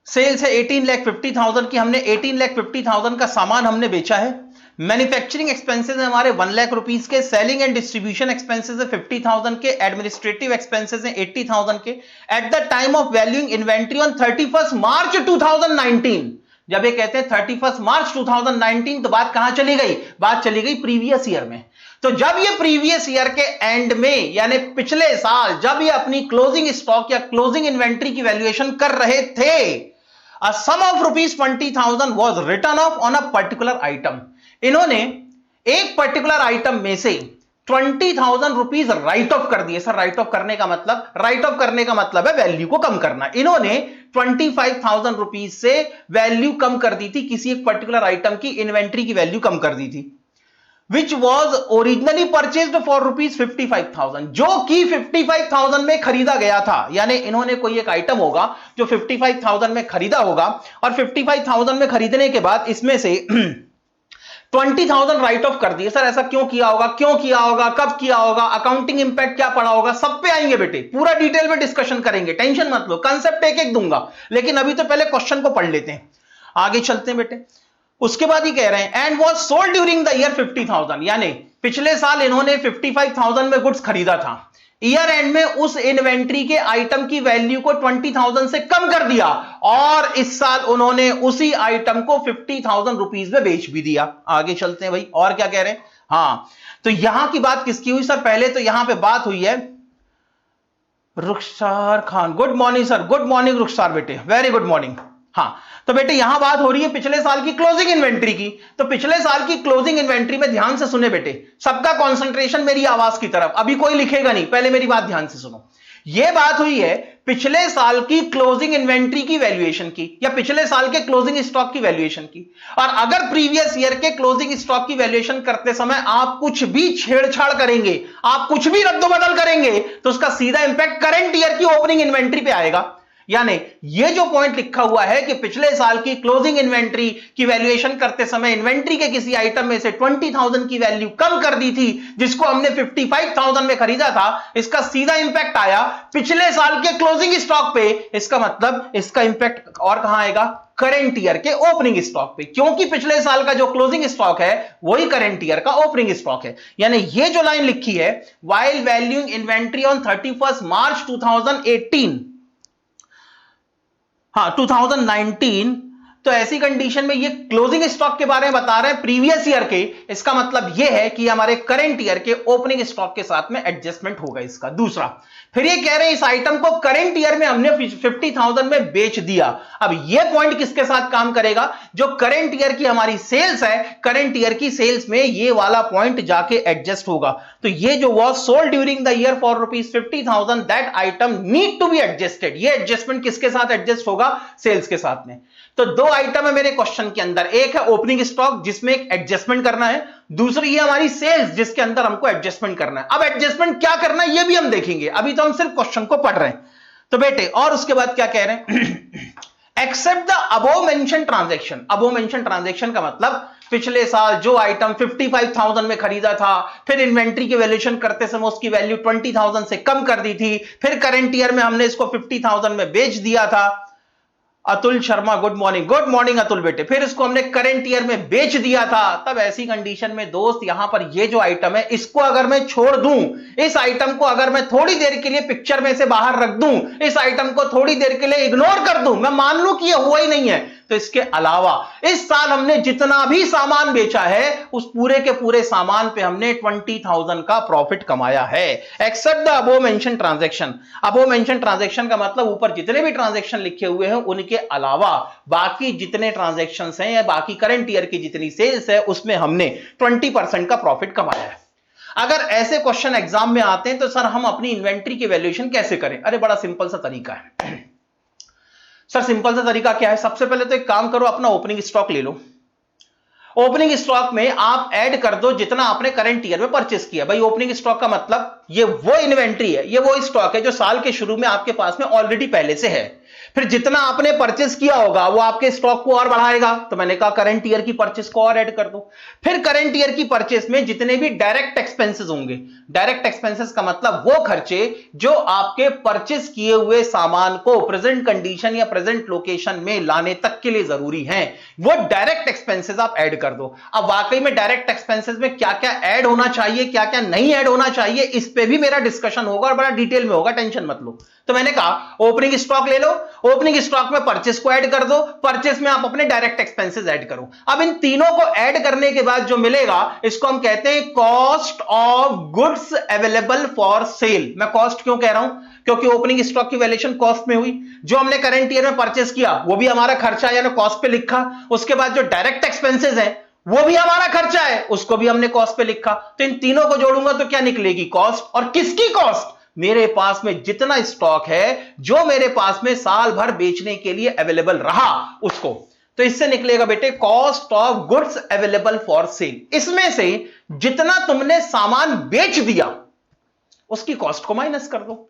Sales है 18,50,000 की, हमने 18,50,000 का सामान हमने बेचा है। मैन्युफैक्चरिंग एक्सपेंसेस है हमारे 1 लाख रुपीस के, सेलिंग एंड डिस्ट्रीब्यूशन एक्सपेंसेस है 50,000 के, एडमिनिस्ट्रेटिव एक्सपेंसेस है 80,000 के। Eight the time of valuing inventory on 31 March 2019, जब ये कहते हैं 31 मार्च 2019, तो बात कहां चली गई? बात चली गई प्रीवियस ईयर में। तो जब ये प्रीवियस ईयर के एंड में, यानी पिछले साल, जब ये अपनी क्लोजिंग स्टॉक या क्लोजिंग इन्वेंट्री की वैल्यूएशन कर रहे थे, a sum of rupees 20,000 was written off on a particular item। इन्होंने एक पर्टिकुलर आइटम में से 20,000 रुपीज राइट ऑफ कर दिए। सर राइट ऑफ करने का मतलब? राइट ऑफ करने का मतलब है वैल्यू को कम करना। इन्होंने 25,000 रुपीज से वैल्यू कम कर दी थी, किसी एक पर्टिकुलर आइटम की इन्वेंट्री की वैल्यू कम कर दी थी, which was originally purchased for rupees 55,000, जो कि 55,000 में खरीदा गया था। यानी इन्होंने कोई एक आइटम होगा जो 55,000 में खरीदा होगा, और 55,000 में खरीदने के बाद इसमें से 20,000 राइट ऑफ कर दिए। सर ऐसा क्यों किया होगा, क्यों किया होगा, कब किया होगा, अकाउंटिंग इंपैक्ट क्या पड़ा होगा, सब पे आएंगे बेटे, पूरा डिटेल में डिस्कशन करेंगे, टेंशन मत लो, कंसेप्ट एक एक दूंगा, लेकिन अभी तो पहले क्वेश्चन को पढ़ लेते हैं, आगे चलते हैं बेटे। उसके बाद ही कह रहे हैं and was sold during the year 50,000, यानी पिछले साल इन्होंने 55,000 में गुड्स खरीदा था, ईयर एंड में उस इन्वेंट्री के आइटम की वैल्यू को 20,000 से कम कर दिया, और इस साल उन्होंने उसी आइटम को 50,000 रुपीज में बेच भी दिया। आगे चलते हैं भाई, और क्या कह रहे हैं। हाँ, तो यहां की बात किसकी हुई सर? पहले तो यहां पे बात हुई है Rukhsar Khan. Good morning sir, good morning Rukhsar बेटे, वेरी गुड मॉर्निंग। हाँ, तो बेटे यहां बात हो रही है पिछले साल की क्लोजिंग इन्वेंट्री की। तो पिछले साल की क्लोजिंग इन्वेंट्री में ध्यान से सुने बेटे, सबका कंसंट्रेशन मेरी आवाज की तरफ, अभी कोई लिखेगा नहीं, पहले मेरी बात ध्यान से सुनो। यह बात हुई है पिछले साल की क्लोजिंग इन्वेंट्री की वैल्यूएशन की, या पिछले साल के क्लोजिंग स्टॉक की वैल्यूएशन की। और अगर प्रीवियस ईयर के क्लोजिंग स्टॉक की वैल्यूएशन करते समय आप कुछ भी छेड़छाड़ करेंगे, आप कुछ भी रद्दोबदल करेंगे, तो उसका सीधा इंपैक्ट करंट ईयर की ओपनिंग इन्वेंट्री पे आएगा। यानी ये जो पॉइंट लिखा हुआ है कि पिछले साल की क्लोजिंग इन्वेंट्री की वैल्यूएशन करते समय इन्वेंट्री के किसी आइटम में से 20,000 की वैल्यू कम कर दी थी, जिसको हमने 55,000 में खरीदा था, इसका सीधा इंपैक्ट आया पिछले साल के क्लोजिंग स्टॉक पे। इसका मतलब इसका इंपैक्ट और कहां आएगा? करंट ईयर के ओपनिंग स्टॉक पे, क्योंकि पिछले साल का जो क्लोजिंग स्टॉक है वही करंट ईयर का ओपनिंग स्टॉक है। यानी ये जो लाइन लिखी है, व्हाइल वैल्यूइंग इन्वेंट्री ऑन 31 मार्च 2018, हाँ 2019, तो ऐसी कंडीशन में ये क्लोजिंग स्टॉक के बारे में बता रहे हैं प्रीवियस ईयर के। इसका मतलब ये है कि हमारे करंट ईयर के ओपनिंग स्टॉक के साथ में एडजस्टमेंट होगा इसका। दूसरा, फिर ये कह रहे हैं इस आइटम को करंट ईयर में हमने 50,000 में बेच दिया। अब ये पॉइंट किसके साथ काम करेगा? जो करंट ईयर की हमारी सेल्स है, करंट ईयर की सेल्स में ये वाला पॉइंट जाके एडजस्ट होगा। तो ये जो was sold during the year for ₹50,000, that item need to be adjusted. ये एडजस्टमेंट किसके साथ एडजस्ट होगा? सेल्स के साथ में। तो दो आइटम है मेरे क्वेश्चन के अंदर, एक है ओपनिंग स्टॉक जिसमें एक एडजस्टमेंट करना है, दूसरी है हमारी सेल्स जिसके अंदर हमको एडजस्टमेंट करना है। अब एडजस्टमेंट क्या करना है ये भी हम देखेंगे, अभी तो हम सिर्फ क्वेश्चन को पढ़ रहे हैं। तो बेटे और उसके बाद क्या कह रहे हैं? Except the above mention transaction. Above mention transaction का मतलब पिछले साल जो आइटम 55,000 में खरीदा था, फिर इन्वेंट्री की वैल्यूएशन करते समय उसकी वैल्यू 20,000 से कम कर दी थी, फिर करंट ईयर में हमने इसको 50,000 में बेच दिया था। अतुल शर्मा गुड मॉर्निंग अतुल बेटे, फिर इसको हमने करंट ईयर में बेच दिया था। तब ऐसी कंडीशन में दोस्त यहां पर ये जो आइटम है इसको अगर मैं छोड़ दूं, इस आइटम को अगर मैं थोड़ी देर के लिए पिक्चर में से बाहर रख दूं, इस आइटम को थोड़ी देर के लिए इग्नोर कर दूं, मैं मान लूं कि ये हुआ ही नहीं है, तो इसके अलावा इस साल हमने जितना भी सामान बेचा है उस पूरे के पूरे सामान पे हमने 20,000 का प्रॉफिट कमाया है। Except the above mention transaction. Above mention transaction का मतलब ऊपर जितने भी ट्रांजैक्शन लिखे हुए हैं उनके अलावा बाकी जितने ट्रांजैक्शन हैं या बाकी करंट ईयर की जितनी सेल्स है उसमें हमने 20% का प्रॉफिट कमाया है। अगर ऐसे क्वेश्चन एग्जाम में आते हैं तो सर हम अपनी इन्वेंट्री की वैल्यूएशन कैसे करें? अरे बड़ा सिंपल सा तरीका है सर। सिंपल सा तरीका क्या है? सबसे पहले तो एक काम करो, अपना ओपनिंग स्टॉक ले लो। ओपनिंग स्टॉक में आप ऐड कर दो जितना आपने करंट ईयर में परचेस किया। भाई ओपनिंग स्टॉक का मतलब ये वो इन्वेंट्री है, ये वो स्टॉक है जो साल के शुरू में आपके पास में ऑलरेडी पहले से है। फिर जितना आपने परचेस किया होगा वो आपके स्टॉक को और बढ़ाएगा, तो मैंने कहा करंट ईयर की परचेस को और ऐड कर दो। फिर करंट ईयर की परचेस में जितने भी डायरेक्ट एक्सपेंसेस होंगे, डायरेक्ट एक्सपेंसेस का मतलब वो खर्चे जो आपके परचेस किए हुए सामान को प्रेजेंट कंडीशन या प्रेजेंट लोकेशन में लाने तक के लिए जरूरी हैं, वो डायरेक्ट एक्सपेंसेस आप ऐड कर दो। अब वाकई में डायरेक्ट एक्सपेंसेस में क्या क्या ऐड होना चाहिए, क्या क्या नहीं ऐड होना चाहिए, इस पे भी मेरा डिस्कशन होगा और बड़ा डिटेल में होगा, टेंशन मत लो। तो मैंने कहा ओपनिंग स्टॉक ले लो, ओपनिंग स्टॉक में परचेस को ऐड कर दो, परचेस में आप अपने डायरेक्ट एक्सपेंसेस ऐड करो। अब इन तीनों को ऐड करने के बाद जो मिलेगा इसको हम कहते हैं cost of goods available for sale. मैं कॉस्ट क्यों कह रहा हूं, क्योंकि ओपनिंग स्टॉक की वैल्यूएशन कॉस्ट में हुई, जो हमने करंट ईयर में परचेस किया वो भी हमारा खर्चा यानी कॉस्ट पे लिखा, उसके बाद जो डायरेक्ट एक्सपेंसेस है वो भी हमारा खर्चा है, उसको भी हमने कॉस्ट पे लिखा। तो इन तीनों को जोड़ूंगा तो क्या निकलेगी, कॉस्ट। और किसकी कॉस्ट, मेरे पास में जितना स्टॉक है जो मेरे पास में साल भर बेचने के लिए अवेलेबल रहा उसको। तो इससे निकलेगा बेटे cost of goods available for sale. इसमें से जितना तुमने सामान बेच दिया उसकी कॉस्ट को माइनस कर दो।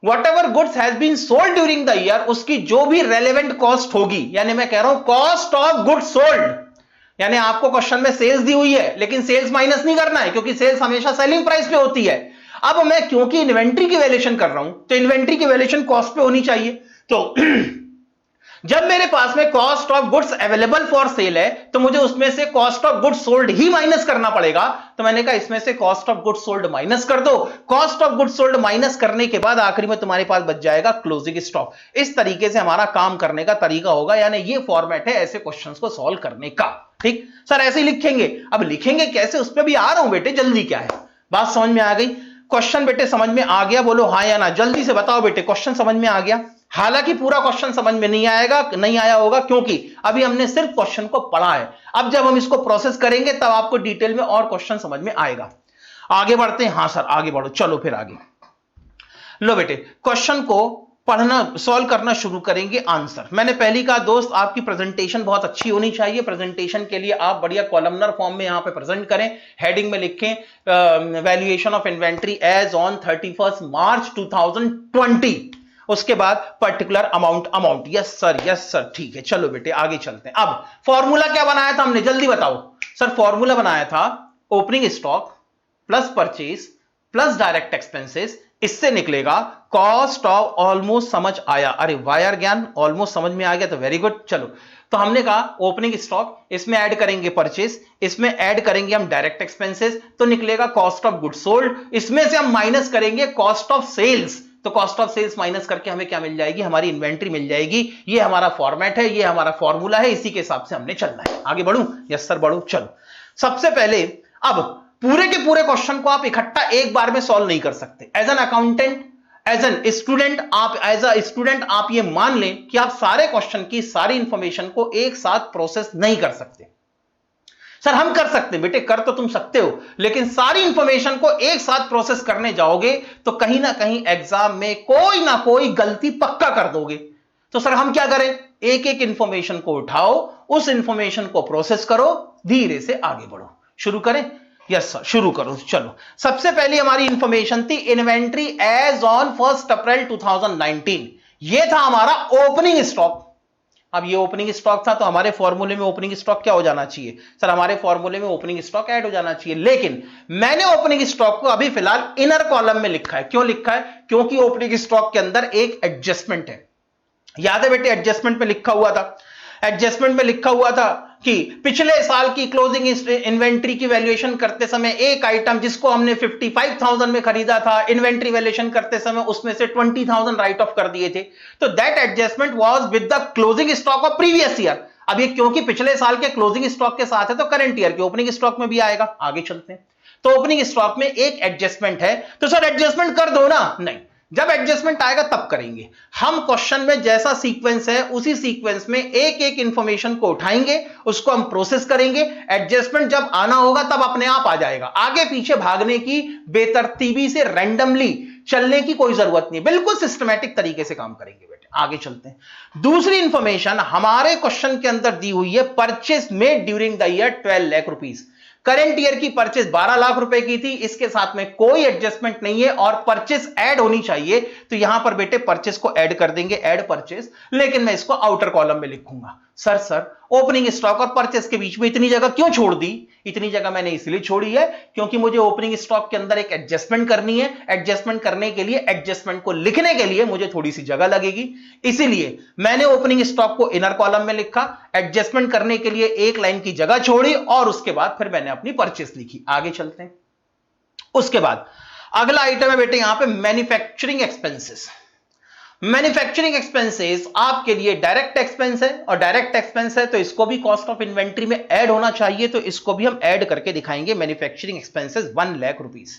Whatever goods has been sold during the year, उसकी जो भी रेलेवेंट कॉस्ट होगी, यानी मैं कह रहा हूं कॉस्ट ऑफ गुड्स सोल्ड, यानी आपको क्वेश्चन में सेल्स दी हुई है लेकिन सेल्स माइनस नहीं करना है क्योंकि सेल्स हमेशा सेलिंग प्राइस पे होती है। अब मैं क्योंकि इन्वेंट्री की वैल्यूएशन कर रहा हूं तो इन्वेंट्री की वैल्यूएशन कॉस्ट पे होनी चाहिए। तो जब मेरे पास में cost of goods available for sale है तो मुझे उसमें से cost of goods sold he minus करना पड़ेगा। तो मैंने कहा इसमें से cost of goods sold minus कर दो। Cost of goods sold minus करने के बाद आखिरी में तुम्हारे पास बच जाएगा क्लोजिंग स्टॉक। इस तरीके से हमारा काम करने का तरीका होगा, यानी ये फॉर्मेट है ऐसे क्वेश्चंस को सॉल्व करने का। ठीक सर, ऐसे ही लिखेंगे। अब लिखेंगे कैसे उस पर भी आ रहा हूं बेटे, जल्दी क्या है, बात समझ में आ गई? क्वेश्चन बेटे समझ में आ गया? बोलो हाँ या ना, जल्दी से बताओ बेटे, क्वेश्चन समझ में आ गया? हालांकि पूरा क्वेश्चन समझ में नहीं आया होगा क्योंकि अभी हमने सिर्फ क्वेश्चन को पढ़ा है। अब जब हम इसको प्रोसेस करेंगे तब आपको डिटेल में और क्वेश्चन समझ में आएगा। आगे बढ़ते हैं। हाँ सर आगे बढ़ो, चलो फिर आगे लो बेटे, क्वेश्चन को पढ़ना सॉल्व करना शुरू करेंगे। आंसर मैंने पहली कहा दोस्त आपकी प्रेजेंटेशन बहुत अच्छी होनी चाहिए। प्रेजेंटेशन के लिए आप बढ़िया कॉलमनर फॉर्म में यहां पे प्रेजेंट करें। हेडिंग में लिखें valuation of inventory as on 31 March 2020, उसके बाद पर्टिकुलर अमाउंट। यस सर ठीक है, चलो बेटे आगे चलते हैं। अब फॉर्मूला क्या बनाया था हमने, जल्दी बताओ सर। फॉर्मूला बनाया था opening stock plus purchase plus direct expenses, इससे निकलेगा कॉस्ट ऑफ। ऑलमोस्ट समझ आया? अरे वाह यार ज्ञान, ऑलमोस्ट समझ में आ गया तो वेरी गुड। चलो तो हमने कहा ओपनिंग स्टॉक, इसमें ऐड करेंगे परचेज, इसमें ऐड करेंगे हम डायरेक्ट एक्सपेंसेस, तो निकलेगा कॉस्ट ऑफ गुड्स सोल्ड। इसमें से हम माइनस करेंगे कॉस्ट ऑफ सेल्स, तो कॉस्ट ऑफ सेल्स माइनस करके हमें क्या मिल जाएगी, हमारी इन्वेंट्री मिल जाएगी। ये हमारा फॉर्मेट है, ये हमारा फॉर्मूला है, इसी के हिसाब से हमने चलना है। आगे बढ़ूं? यस सर बढ़ो। चलो सबसे पहले अब पूरे के पूरे क्वेश्चन को आप इकट्ठा एक बार में सॉल्व नहीं कर सकते। As an accountant, as a student आप ये मान लें कि आप सारे क्वेश्चन की सारी इंफॉर्मेशन को एक साथ प्रोसेस नहीं कर सकते। सर हम कर सकते हैं बेटे, कर तो तुम सकते हो, लेकिन सारी इंफॉर्मेशन को एक साथ प्रोसेस करने जाओगे तो कहीं ना कहीं एग्जाम में कोई ना कोई गलती पक्का कर दोगे। तो सर हम क्या करें, एक एक इंफॉर्मेशन को उठाओ, उस इंफॉर्मेशन को प्रोसेस करो, धीरे से आगे बढ़ो। शुरू करें? यस सर शुरू करो। चलो सबसे पहली हमारी इंफॉर्मेशन थी इन्वेंट्री एज ऑन 1 अप्रैल 2019। यह था हमारा ओपनिंग स्टॉक। अब ये ओपनिंग स्टॉक था तो हमारे फॉर्मूले में ओपनिंग स्टॉक क्या हो जाना चाहिए सर, हमारे फॉर्मूले में ओपनिंग स्टॉक ऐड हो जाना चाहिए। लेकिन मैंने ओपनिंग स्टॉक को अभी फिलहाल इनर कॉलम में लिखा है। क्यों लिखा है? क्योंकि ओपनिंग स्टॉक के अंदर एक एडजस्टमेंट है। याद है बेटे एडजस्टमेंट में लिखा हुआ था, एडजस्टमेंट में लिखा हुआ था कि पिछले साल की क्लोजिंग इन्वेंट्री की वैल्यूएशन करते समय एक आइटम जिसको हमने 55,000 में खरीदा था, इन्वेंट्री वैल्यूएशन करते समय उसमें से 20,000 राइट ऑफ कर दिए थे। तो that adjustment was with the closing stock of previous year. अब ये क्योंकि पिछले साल के क्लोजिंग स्टॉक के साथ है तो करंट ईयर के ओपनिंग स्टॉक में भी आएगा। आगे चलते हैं। तो ओपनिंग स्टॉक में एक एडजस्टमेंट है, तो सर एडजस्टमेंट कर दो ना। नहीं, जब एडजस्टमेंट आएगा तब करेंगे। हम क्वेश्चन में जैसा सीक्वेंस है उसी सीक्वेंस में एक एक इंफॉर्मेशन को उठाएंगे, उसको हम प्रोसेस करेंगे। एडजस्टमेंट जब आना होगा तब अपने आप आ जाएगा। आगे पीछे भागने की, बेतरतीबी से रैंडमली चलने की कोई जरूरत नहीं, बिल्कुल सिस्टमैटिक तरीके से काम करेंगे बेटे। आगे चलते हैं। दूसरी इंफॉर्मेशन हमारे क्वेश्चन के अंदर दी हुई है, purchase made during the year 12 lakh rupees. Current year की परचेस 12 लाख रुपए की थी, इसके साथ में कोई एडजस्टमेंट नहीं है और परचेस ऐड होनी चाहिए, तो यहां पर बेटे परचेस को ऐड कर देंगे, ऐड परचेस, लेकिन मैं इसको आउटर कॉलम में लिखूंगा। सर ओपनिंग स्टॉक और परचेस के बीच में इतनी जगह क्यों छोड़ दी? इतनी जगह मैंने इसलिए छोड़ी है क्योंकि मुझे ओपनिंग स्टॉक के अंदर एक एडजस्टमेंट करनी है। एडजस्टमेंट करने के लिए, एडजस्टमेंट को लिखने के लिए मुझे थोड़ी सी जगह लगेगी, इसीलिए मैंने ओपनिंग स्टॉक को इनर कॉलम में लिखा, एडजस्टमेंट करने के लिए एक लाइन की जगह छोड़ी और उसके बाद फिर मैंने अपनी परचेस लिखी। आगे चलते हैं। उसके बाद अगला आइटम है बेटे यहां पे मैन्युफैक्चरिंग एक्सपेंसेस। मैन्युफैक्चरिंग एक्सपेंसेस आपके लिए डायरेक्ट एक्सपेंस है और डायरेक्ट एक्सपेंस है तो इसको भी कॉस्ट ऑफ इन्वेंट्री में ऐड होना चाहिए, तो इसको भी हम ऐड करके दिखाएंगे। Manufacturing expenses 1 lakh rupees.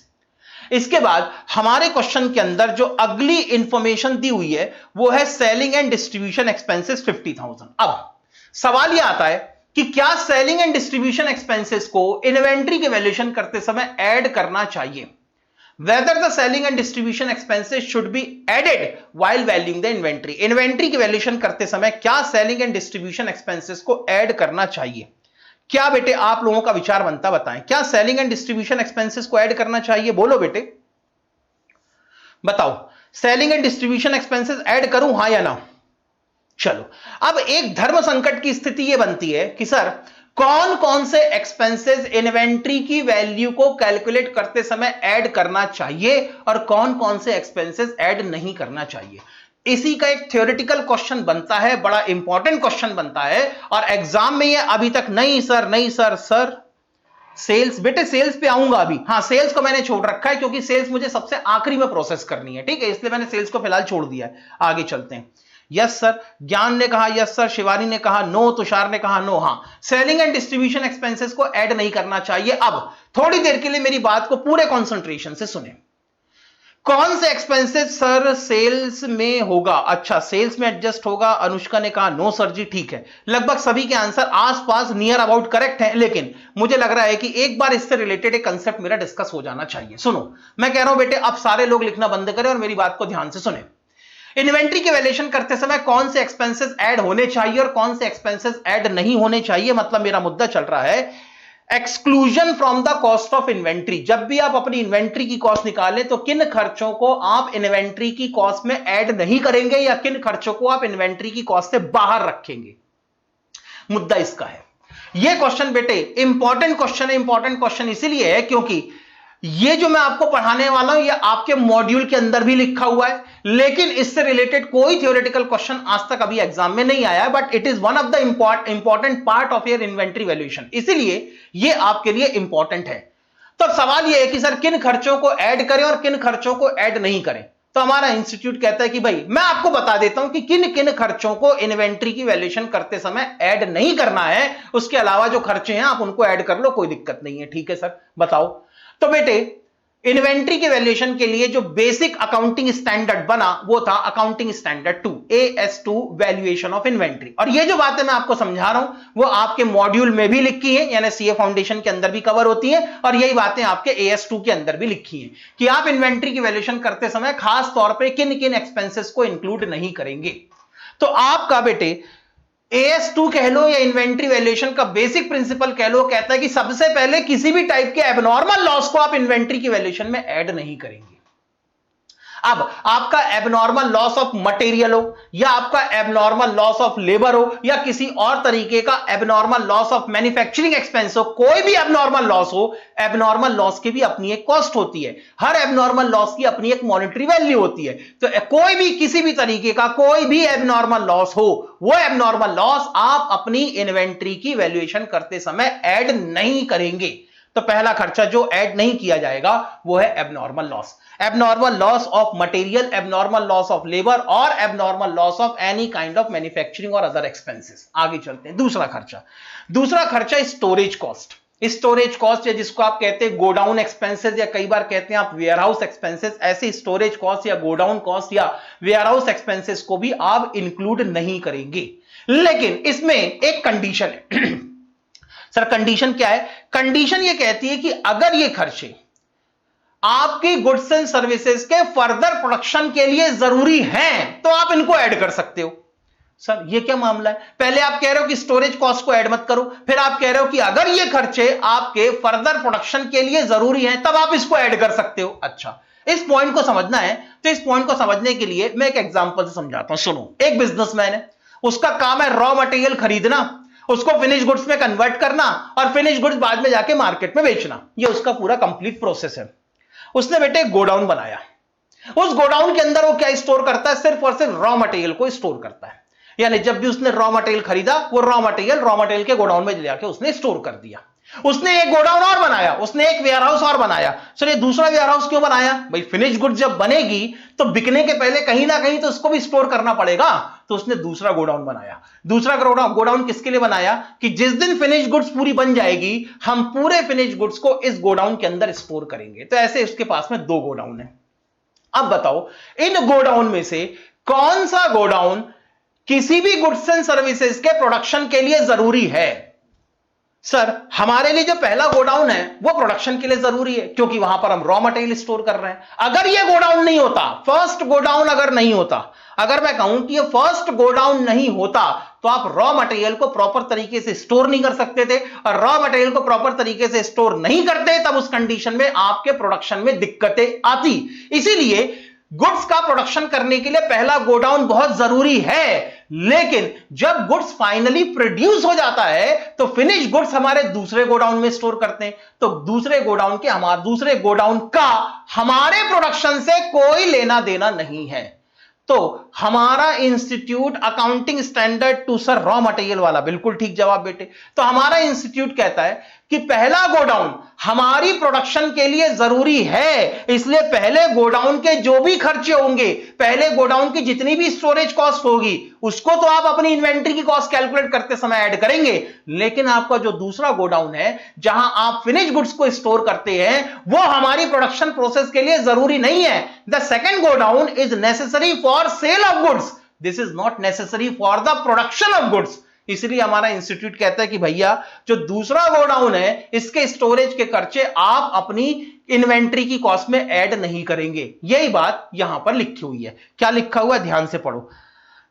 इसके बाद हमारे क्वेश्चन के अंदर जो अगली इंफॉर्मेशन दी हुई है वो है सेलिंग एंड डिस्ट्रीब्यूशन एक्सपेंसेस 50,000। अब सवाल यह आता है कि क्या सेलिंग एंड डिस्ट्रीब्यूशन एक्सपेंसेस को इन्वेंट्री के वैल्यूएशन करते समय ऐड करना चाहिए? Whether the selling and distribution expenses should be added while valuing the inventory। Inventory की वैल्यूएशन करते समय क्या सेलिंग एंड डिस्ट्रीब्यूशन एक्सपेंसेस को ऐड करना चाहिए? क्या बेटे आप लोगों का विचार बनता, बताएं, क्या सेलिंग एंड डिस्ट्रीब्यूशन एक्सपेंसेस को ऐड करना चाहिए? बोलो बेटे, बताओ, selling and distribution expenses add करूं, हां या ना? चलो, अब एक धर्म संकट की स्थिति यह बनती है कि सर कौन कौन से एक्सपेंसेस इन्वेंट्री की वैल्यू को कैलकुलेट करते समय ऐड करना चाहिए और कौन कौन से एक्सपेंसेस ऐड नहीं करना चाहिए। इसी का एक थ्योरेटिकल क्वेश्चन बनता है, बड़ा इंपॉर्टेंट क्वेश्चन बनता है और एग्जाम में ये अभी तक नहीं सर सेल्स, बेटे सेल्स पे आऊंगा अभी। हां, सेल्स को मैंने छोड़ रखा है क्योंकि सेल्स मुझे सबसे आखिरी में प्रोसेस करनी है, ठीक है, इसलिए मैंने सेल्स को फिलहाल छोड़ दिया है। आगे चलते हैं। यस सर, ज्ञान ने कहा यस सर, शिवानी ने कहा नो, तुषार ने कहा नो। हां, सेलिंग एंड डिस्ट्रीब्यूशन एक्सपेंसेस को ऐड नहीं करना चाहिए। अब थोड़ी देर के लिए मेरी बात को पूरे कंसंट्रेशन से सुने। कौन से एक्सपेंसेस सर सेल्स में होगा? अच्छा, सेल्स में एडजस्ट होगा। अनुष्का ने कहा नो सर जी, ठीक है। लगभग सभी के आंसर आसपास नियर अबाउट करेक्ट हैं, लेकिन मुझे लग रहा है कि एक बार इससे रिलेटेड एक कंसेप्ट मेरा डिस्कस हो जाना चाहिए। सुनो, मैं कह रहा हूं बेटे अब सारे लोग लिखना बंद करें और मेरी बात को ध्यान से सुने। इन्वेंट्री के वैल्यूएशन करते समय कौन से एक्सपेंसेस ऐड होने चाहिए और कौन से एक्सपेंसेस ऐड नहीं होने चाहिए, मतलब मेरा मुद्दा चल रहा है exclusion from the cost of inventory. जब भी आप अपनी इन्वेंट्री की कॉस्ट निकालें तो किन खर्चों को आप इन्वेंट्री की कॉस्ट में ऐड नहीं करेंगे या किन खर्चों को आप इन्वेंट्री की कॉस्ट से बाहर रखेंगे, मुद्दा इसका है। यह क्वेश्चन बेटे इंपॉर्टेंट क्वेश्चन है। इंपॉर्टेंट क्वेश्चन इसीलिए है क्योंकि ये जो मैं आपको पढ़ाने वाला हूं ये आपके मॉड्यूल के अंदर भी लिखा हुआ है, लेकिन इससे रिलेटेड कोई थ्योरेटिकल क्वेश्चन आज तक अभी एग्जाम में नहीं आया है, but it is one of the important part of your inventory valuation, इसीलिए ये आपके लिए इंपॉर्टेंट है। तो सवाल ये है कि सर किन खर्चों को ऐड करें और किन खर्चों को ऐड नहीं करें। तो हमारा इंस्टीट्यूट कहता है कि भाई मैं आपको बता देता हूं कि किन किन खर्चों को इन्वेंट्री की वैल्यूएशन करते समय ऐड नहीं करना है, उसके अलावा जो खर्चे हैं आप उनको ऐड कर लो, कोई दिक्कत नहीं है। ठीक है सर, बताओ। तो बेटे इन्वेंट्री के वैल्यूएशन के लिए जो बेसिक अकाउंटिंग स्टैंडर्ड बना वो था accounting standard 2, AS2 valuation of inventory. और ये जो बातें मैं आपको समझा रहा हूं वो आपके मॉड्यूल में भी लिखी है, यानी सीए फाउंडेशन के अंदर भी कवर होती हैं, और यही बातें आपके AS2 के अंदर भी लिखी हैं कि आप इन्वेंट्री की वैल्यूएशन करते समय खास तौर पर किन किन एक्सपेंसेस को इंक्लूड नहीं करेंगे। तो आपका बेटे AS2 कह लो या इन्वेंट्री वैल्यूएशन का बेसिक प्रिंसिपल कह लो, कहता है कि सबसे पहले किसी भी टाइप के एबनॉर्मल लॉस को आप इन्वेंट्री की वैल्यूएशन में ऐड नहीं करेंगे। अब आपका एबनॉर्मल लॉस ऑफ मटेरियल हो या आपका एबनॉर्मल लॉस ऑफ लेबर हो या किसी और तरीके का abnormal loss of manufacturing expense हो, कोई भी एबनॉर्मल लॉस हो, एबनॉर्मल लॉस की भी अपनी एक कॉस्ट होती है, हर एबनॉर्मल लॉस की अपनी एक मॉनेटरी वैल्यू होती है। तो कोई भी किसी भी तरीके का कोई भी एबनॉर्मल लॉस हो, वो एबनॉर्मल लॉस आप अपनी इन्वेंट्री की वैल्यूएशन करते समय ऐड नहीं करेंगे। तो पहला खर्चा जो ऐड नहीं किया जाएगा वो है abnormal loss, abnormal loss of material, abnormal loss of labour और abnormal loss of any kind of manufacturing और अदर एक्सपेंसेस। आगे चलते हैं। दूसरा खर्चा स्टोरेज कॉस्ट। स्टोरेज कॉस्ट या जिसको आप कहते हैं गोडाउन एक्सपेंसेस या कई बार कहते हैं आप वेयरहाउस एक्सपेंसेस, ऐसे स्टोरेज कॉस्ट या गोडाउन कॉस्ट या वेयरहाउस एक्सपेंसेस को भी आप इंक्लूड नहीं करेंगे। लेकिन इसमें एक कंडीशन है। सर कंडीशन क्या है? कंडीशन ये कहती है कि अगर ये खर्चे आपकी गुड्स एंड सर्विसेज के फर्दर प्रोडक्शन के लिए जरूरी हैं तो आप इनको ऐड कर सकते हो। सर ये क्या मामला है? पहले आप कह रहे हो कि स्टोरेज कॉस्ट को ऐड मत करो, फिर आप कह रहे हो कि अगर ये खर्चे आपके फर्दर प्रोडक्शन के लिए जरूरी हैं तब आप इसको ऐड कर सकते हो। अच्छा, इस पॉइंट को समझना है तो इस पॉइंट को समझने के लिए मैं एक एग्जांपल से समझाता हूं। सुनो, एक बिजनेसमैन है, उसका काम है रॉ मटेरियल खरीदना, उसको फिनिश गुड्स में कन्वर्ट करना और फिनिश गुड्स बाद में जाके मार्केट में बेचना। ये उसका पूरा कंप्लीट प्रोसेस है। उसने बेटे एक गोडाउन बनाया, उस गोडाउन के अंदर वो क्या स्टोर करता है? सिर्फ और सिर्फ रॉ मटेरियल को स्टोर करता है। यानी जब भी उसने रॉ मटेरियल खरीदा, वो रॉ मटेरियल के गोडाउन में जाके उसने स्टोर कर दिया। उसने एक गोडाउन और बनाया, उसने एक वेयरहाउस और बनाया। सर ये दूसरा वेयरहाउस क्यों बनाया? भाई फिनिश गुड जब बनेगी तो बिकने के पहले कहीं ना कहीं तो उसको भी स्टोर करना पड़ेगा, तो उसने दूसरा गोडाउन बनाया। दूसरा गोडाउन किसके लिए बनाया? कि जिस दिन फिनिश गुड्स पूरी बन जाएगी हम पूरे फिनिश गुड्स को इस गोडाउन के अंदर स्टोर करेंगे। तो ऐसे उसके पास में 2 गोडाउन है। अब बताओ इन गोडाउन में से कौन सा गोडाउन किसी भी गुड्स एंड सर्विसेज के प्रोडक्शन के लिए जरूरी है? सर हमारे लिए जो पहला गोडाउन है वो प्रोडक्शन के लिए जरूरी है, क्योंकि वहां पर हम रॉ मटेरियल स्टोर कर रहे हैं। अगर ये गोडाउन नहीं होता, फर्स्ट गोडाउन अगर नहीं होता, अगर मैं कहूं कि ये फर्स्ट गोडाउन नहीं होता तो आप रॉ मटेरियल को प्रॉपर तरीके से स्टोर नहीं कर सकते थे, और रॉ मटेरियल को प्रॉपर तरीके से स्टोर नहीं करते तब उस कंडीशन में आपके प्रोडक्शन में दिक्कतें आती। इसीलिए गुड्स का प्रोडक्शन करने के लिए पहला गोडाउन बहुत जरूरी है, लेकिन जब गुड्स फाइनली प्रोड्यूस हो जाता है तो फिनिश गुड्स हमारे दूसरे गोडाउन में स्टोर करते हैं। तो दूसरे गोडाउन का हमारे प्रोडक्शन से कोई लेना देना नहीं है। तो हमारा institute accounting standard two sir raw material वाला, बिल्कुल ठीक जवाब बेटे। तो हमारा इंस्टीट्यूट कहता है कि पहला गोडाउन हमारी प्रोडक्शन के लिए जरूरी है, इसलिए पहले गोडाउन के जो भी खर्चे होंगे, पहले गोडाउन की जितनी भी स्टोरेज कॉस्ट होगी उसको तो आप अपनी इन्वेंट्री की कॉस्ट कैलकुलेट करते समय ऐड करेंगे, लेकिन आपका जो दूसरा गोडाउन है जहां आप फिनिश गुड्स को स्टोर करते हैं वो हमारी प्रोडक्शन प्रोसेस के लिए जरूरी नहीं है। The second godown is necessary for sale of goods, this is not necessary for the production of goods. इसलिए हमारा इंस्टीट्यूट कहता है कि भैया जो दूसरा गोडाउन है इसके स्टोरेज के खर्चे आप अपनी इन्वेंट्री की कॉस्ट में ऐड नहीं करेंगे। यही बात यहां पर लिखी हुई है। क्या लिखा हुआ है ध्यान से पढ़ो।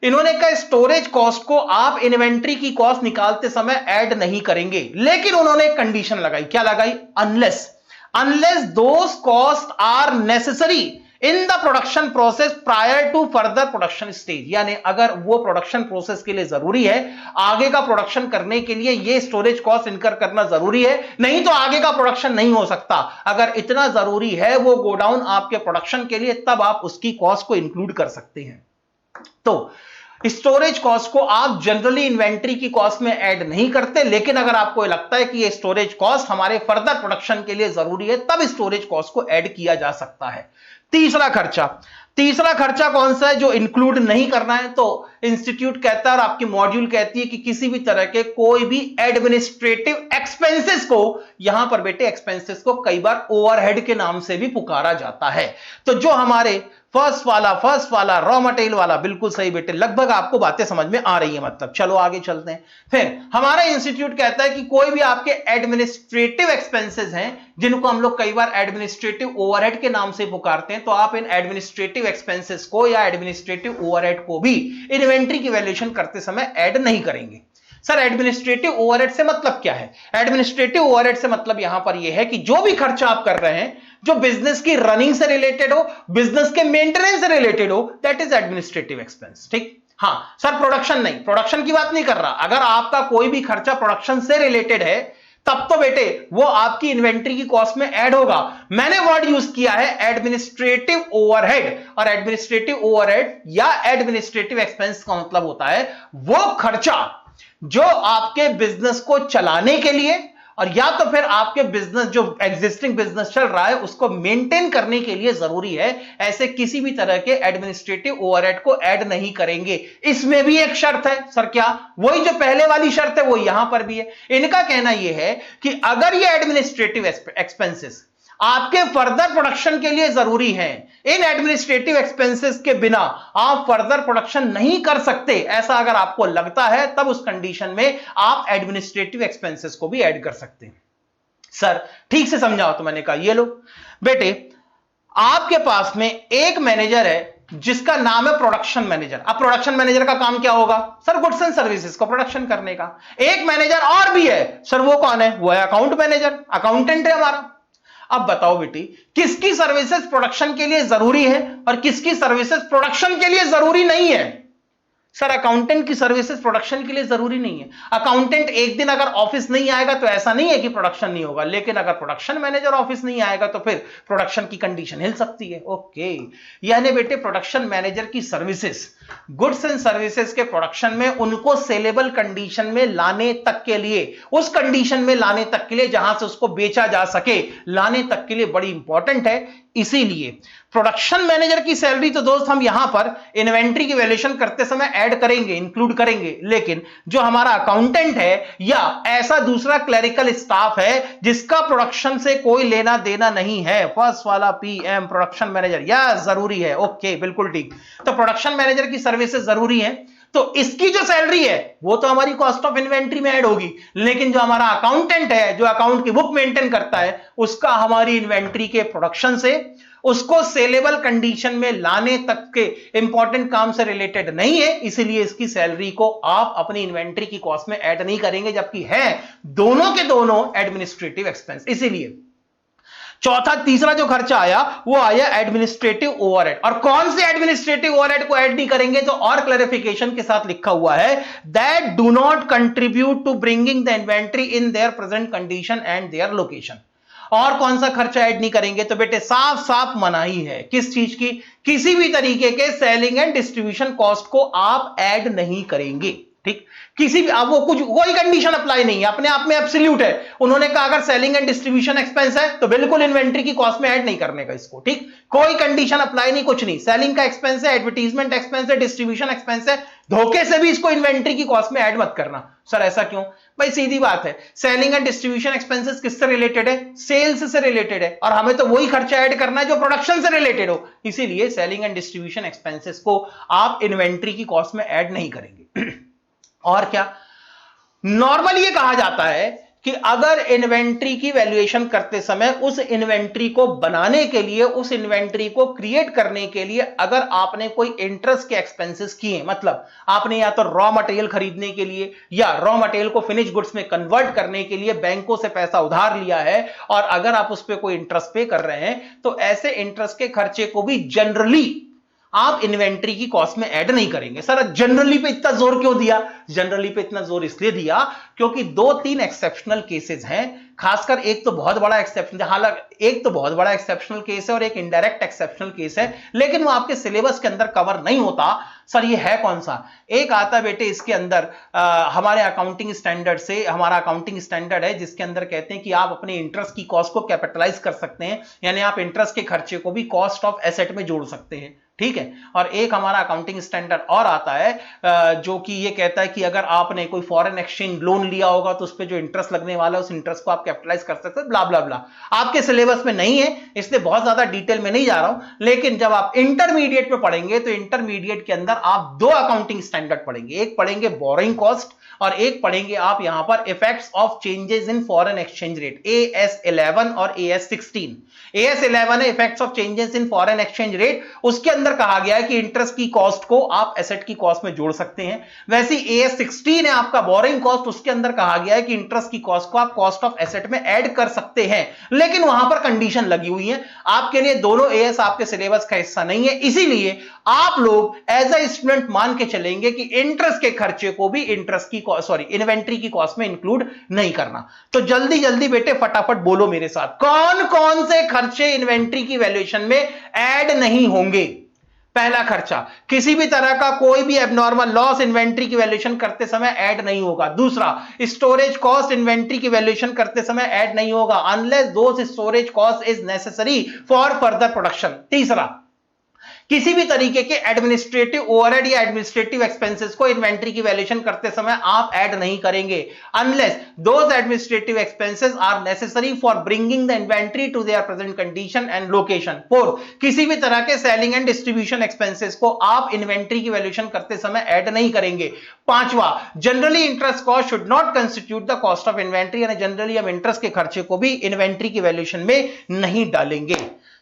इन्होंने कहा स्टोरेज कॉस्ट को आप इन्वेंट्री की कॉस्ट निकालते समय ऐड नहीं करेंगे, लेकिन उन्होंने एक कंडीशन लगाई। क्या लगाई? Unless those cost are necessary in the production process prior to further production stage. यानी अगर वो प्रोडक्शन प्रोसेस के लिए जरूरी है, आगे का प्रोडक्शन करने के लिए ये स्टोरेज कॉस्ट इनकर करना जरूरी है, नहीं तो आगे का प्रोडक्शन नहीं हो सकता। अगर इतना जरूरी है वो गोडाउन आपके प्रोडक्शन के लिए, तब आप उसकी कॉस्ट को इंक्लूड कर सकते हैं। तो स्टोरेज कॉस्ट को आप जनरली इन्वेंट्री की कॉस्ट में ऐड नहीं करते, लेकिन अगर आपको लगता है कि ये स्टोरेज कॉस्ट हमारे फर्दर प्रोडक्शन के लिए जरूरी है तब स्टोरेज कॉस्ट को ऐड किया जा सकता है। तीसरा खर्चा कौन सा है जो इंक्लूड नहीं करना है? तो इंस्टीट्यूट कहता है और आपकी मॉड्यूल कहती है कि किसी भी तरह के कोई भी एडमिनिस्ट्रेटिव एक्सपेंसेस को, यहां पर बेटे एक्सपेंसेस को कई बार ओवरहेड के नाम से भी पुकारा जाता है। तो जो हमारे फर्स्ट वाला रॉ मटेरियल वाला, बिल्कुल सही बेटे, लगभग आपको बातें समझ में आ रही है। मतलब चलो आगे चलते हैं। फिर हमारा इंस्टीट्यूट कहता है कि कोई भी आपके एडमिनिस्ट्रेटिव एक्सपेंसेस हैं जिनको हम लोग कई बार एडमिनिस्ट्रेटिव ओवरहेड के नाम से पुकारते हैं, तो आप इन एडमिनिस्ट्रेटिव एक्सपेंसेस को या एडमिनिस्ट्रेटिव ओवरहेड को भी इन्वेंट्री की वैल्यूएशन करते समय ऐड नहीं करेंगे। सर एडमिनिस्ट्रेटिव ओवरहेड से मतलब क्या है? एडमिनिस्ट्रेटिव ओवरहेड से मतलब यहां पर यह है कि जो भी खर्चा आप कर रहे हैं जो बिजनेस की रनिंग से रिलेटेड हो, बिजनेस के मेंटेनेंस से रिलेटेड हो, दैट इज एडमिनिस्ट्रेटिव एक्सपेंस। ठीक? हां सर प्रोडक्शन नहीं, प्रोडक्शन की बात नहीं कर रहा। अगर आपका कोई भी खर्चा प्रोडक्शन से रिलेटेड है तब तो बेटे वो आपकी इन्वेंट्री की कॉस्ट में ऐड होगा। मैंने वर्ड यूज किया है एडमिनिस्ट्रेटिव ओवरहेड, और एडमिनिस्ट्रेटिव ओवरहेड या एडमिनिस्ट्रेटिव एक्सपेंस का मतलब होता है वो खर्चा जो आपके बिजनेस को चलाने के लिए और या तो फिर आपके बिजनेस जो एग्जिस्टिंग बिजनेस चल रहा है उसको मेंटेन करने के लिए जरूरी है। ऐसे किसी भी तरह के एडमिनिस्ट्रेटिव ओवरहेड को ऐड नहीं करेंगे। इसमें भी एक शर्त है। सर क्या? वही जो पहले वाली शर्त है वो यहां पर भी है। इनका कहना यह है कि अगर ये एडमिनिस्ट्रेटिव एक्सपेंसेस आपके फर्दर प्रोडक्शन के लिए जरूरी हैं, इन एडमिनिस्ट्रेटिव एक्सपेंसेस के बिना आप फर्दर प्रोडक्शन नहीं कर सकते, ऐसा अगर आपको लगता है तब उस कंडीशन में आप एडमिनिस्ट्रेटिव एक्सपेंसेस को भी ऐड कर सकते हैं। सर ठीक से समझाओ। तो मैंने कहा ये लो बेटे, आपके पास में एक मैनेजर है जिसका नाम है प्रोडक्शन मैनेजर। अब प्रोडक्शन मैनेजर का काम क्या होगा सर? गुड्स एंड सर्विसेज को प्रोडक्शन करने का। एक मैनेजर और भी है सर, वो कौन है? वो है अकाउंट मैनेजर, अकाउंटेंट है हमारा। अब बताओ बेटी, किसकी सर्विसेज प्रोडक्शन के लिए जरूरी है और किसकी सर्विसेज प्रोडक्शन के लिए जरूरी नहीं है? सर अकाउंटेंट की सर्विसेज प्रोडक्शन के लिए जरूरी नहीं है। अकाउंटेंट एक दिन अगर ऑफिस नहीं आएगा तो ऐसा नहीं है कि प्रोडक्शन नहीं होगा, लेकिन अगर प्रोडक्शन मैनेजर ऑफिस नहीं आएगा तो फिर प्रोडक्शन की कंडीशन हिल सकती है। ओके, यानी बेटे प्रोडक्शन मैनेजर की सर्विसेज गुड्स एंड सर्विसेज के प्रोडक्शन में उनको सेलेबल कंडीशन में लाने तक के लिए, उस कंडीशन में लाने तक के लिए जहां से उसको बेचा जा सके, लाने तक के लिए बड़ी इंपॉर्टेंट है। इसीलिए प्रोडक्शन मैनेजर की सैलरी तो दोस्त हम यहां पर इन्वेंट्री की वैल्यूएशन करते समय ऐड करेंगे, इंक्लूड करेंगे, लेकिन जो हमारा अकाउंटेंट है या ऐसा दूसरा क्लरिकल स्टाफ है जिसका प्रोडक्शन से कोई लेना देना नहीं है, फर्स्ट वाला पीएम प्रोडक्शन मैनेजर, या जरूरी है। ओके, बिल्कुल ठीक। तो प्रोडक्शन मैनेजर की सर्विसेज जरूरी है, तो इसकी जो सैलरी है वो तो हमारी कॉस्ट ऑफ इन्वेंट्री में ऐड होगी, लेकिन जो हमारा अकाउंटेंट है, जो अकाउंट की बुक मेंटेन करता है, उसका हमारी इन्वेंट्री के प्रोडक्शन से, उसको सेलेबल कंडीशन में लाने तक के इंपॉर्टेंट काम से रिलेटेड नहीं है, इसलिए इसकी सैलरी को आप अपनी इन्वेंट्री की कॉस्ट में ऐड नहीं करेंगे, जबकि है दोनों के दोनों एडमिनिस्ट्रेटिव एक्सपेंस। इसीलिए चौथा तीसरा जो खर्चा आया वो आया एडमिनिस्ट्रेटिव ओवरहेड। और कौन से एडमिनिस्ट्रेटिव ओवरहेड को ऐड नहीं करेंगे? तो और क्लैरिफिकेशन के साथ लिखा हुआ है that do not contribute to bringing the inventory in their present condition and their location. और कौन सा खर्चा ऐड नहीं करेंगे? तो बेटे साफ साफ मनाही है। किस चीज की? किसी भी तरीके के सेलिंग एंड डिस्ट्रीब्यूशन कॉस्ट को आप ऐड नहीं करेंगे। ठीक, किसी भी, अब वो कुछ कोई कंडीशन अप्लाई नहीं है, अपने आप में एब्सोल्यूट है। उन्होंने कहा अगर सेलिंग एंड डिस्ट्रीब्यूशन एक्सपेंस है तो बिल्कुल इन्वेंट्री की कॉस्ट में ऐड नहीं करने का इसको। ठीक, कोई कंडीशन अप्लाई नहीं, कुछ नहीं। सेलिंग का एक्सपेंस है, एडवर्टीजमेंट एक्सपेंस है, डिस्ट्रीब्यूशन एक्सपेंस है, धोखे से भी इसको इन्वेंट्री की कॉस्ट में ऐड मत करना। सर ऐसा क्यों? भाई सीधी बात है, सेलिंग एंड डिस्ट्रीब्यूशन एक्सपेंसेस किससे रिलेटेड है? सेल्स से रिलेटेड है, और हमें तो वही खर्चा ऐड करना है जो प्रोडक्शन से रिलेटेड हो। इसीलिए सेलिंग एंड डिस्ट्रीब्यूशन एक्सपेंसेस को आप इन्वेंट्री की कॉस्ट में ऐड नहीं करेंगे। और क्या, नॉर्मल ये कहा जाता है कि अगर इन्वेंट्री की वैल्यूएशन करते समय उस इन्वेंट्री को बनाने के लिए, उस इन्वेंट्री को क्रिएट करने के लिए अगर आपने कोई इंटरेस्ट के एक्सपेंसेस किए, मतलब आपने या तो रॉ मटेरियल खरीदने के लिए या रॉ मटेरियल को फिनिश गुड्स में कन्वर्ट करने के लिए बैंकों से पैसा उधार लिया है, और अगर आप उस पर कोई इंटरेस्ट पे कर रहे हैं, तो ऐसे इंटरेस्ट के खर्चे को भी जनरली आप इन्वेंट्री की कॉस्ट में ऐड नहीं करेंगे। सर जनरली पे इतना जोर क्यों दिया? जनरली पे इतना जोर इसलिए दिया क्योंकि 2-3 एक्सेप्शनल केसेस हैं, खासकर एक तो बहुत बड़ा एक्सेप्शन, हालांकि एक तो बहुत बड़ा एक्सेप्शनल केस है और एक इनडायरेक्ट एक्सेप्शनल केस है, लेकिन वो आपके सिलेबस के अंदर कवर नहीं होता। सर ये है कौन सा? एक आता बेटे इसके अंदर हमारे अकाउंटिंग स्टैंडर्ड से, हमारा अकाउंटिंग स्टैंडर्ड है जिसके अंदर कहते हैं कि आप अपने इंटरेस्ट की कॉस्ट को कैपिटलाइज कर सकते हैं, यानी आप इंटरेस्ट के खर्चे को भी कॉस्ट ऑफ एसेट में जोड़ सकते हैं। ठीक है, और एक हमारा अकाउंटिंग स्टैंडर्ड और आता है जो कि ये कहता है कि अगर आपने कोई फॉरेन एक्सचेंज लोन लिया होगा तो उस पर जो इंटरेस्ट लगने वाला है उस इंटरेस्ट को आप कैपिटलाइज कर सकते हैं, ब्ला ब्ला ब्ला। आपके सिलेबस में नहीं है इसलिए बहुत ज्यादा डिटेल में नहीं जा रहा हूं, लेकिन जब आप इंटरमीडिएट में पढ़ेंगे तो इंटरमीडिएट के अंदर आप 2 अकाउंटिंग स्टैंडर्ड पढ़ेंगे, एक पढ़ेंगे बोरोइंग कॉस्ट और एक पढ़ेंगे आप यहां पर effects of changes in foreign exchange rate, AS11 और AS16। AS11 है effects of changes in foreign exchange rate, उसके अंदर कहा गया है कि इंटरेस्ट की कॉस्ट को आप एसेट की कॉस्ट में जोड़ सकते हैं। वैसे AS16 है आपका बोरिंग कॉस्ट, उसके अंदर कहा गया है कि इंटरेस्ट की कॉस्ट को आप कॉस्ट ऑफ एसेट में ऐड कर सकते हैं, लेकिन वहां पर कंडीशन लगी हुई है। आपके लिए दोनों AS आपके सिलेबस का हिस्सा नहीं है, इसीलिए आप लोग एज अ स्टूडेंट मान के चलेंगे कि इंटरेस्ट के खर्चे को भी इंटरेस्ट की इन्वेंट्री की कॉस्ट में इंक्लूड नहीं करना। तो जल्दी जल्दी बेटे फटाफट बोलो मेरे साथ, कौन कौन से खर्चे इन्वेंट्री की वैल्यूएशन में ऐड नहीं होंगे? पहला खर्चा, किसी भी तरह का कोई भी एबनॉर्मल लॉस इन्वेंट्री की वैल्यूएशन करते समय ऐड नहीं होगा। दूसरा, स्टोरेज कॉस्ट इन्वेंट्री की वैल्यूएशन करते समय ऐड नहीं होगा unless those storage cost is necessary for further production. तीसरा, किसी भी तरीके के एडमिनिस्ट्रेटिव ओवरहेड या एडमिनिस्ट्रेटिव एक्सपेंसेस को इन्वेंट्री की वैल्यूएशन करते समय आप ऐड नहीं करेंगे unless those administrative expenses are necessary for bringing the inventory to their present condition and location. 4, किसी भी तरह के सेलिंग एंड डिस्ट्रीब्यूशन एक्सपेंसेस को आप इन्वेंट्री की वैल्यूएशन करते समय ऐड नहीं करेंगे। 5वां, generally interest cost should not constitute the cost of inventory, यानी जनरली हम इंटरेस्ट के खर्चे को भी इन्वेंट्री की वैल्यूएशन में नहीं डालेंगे।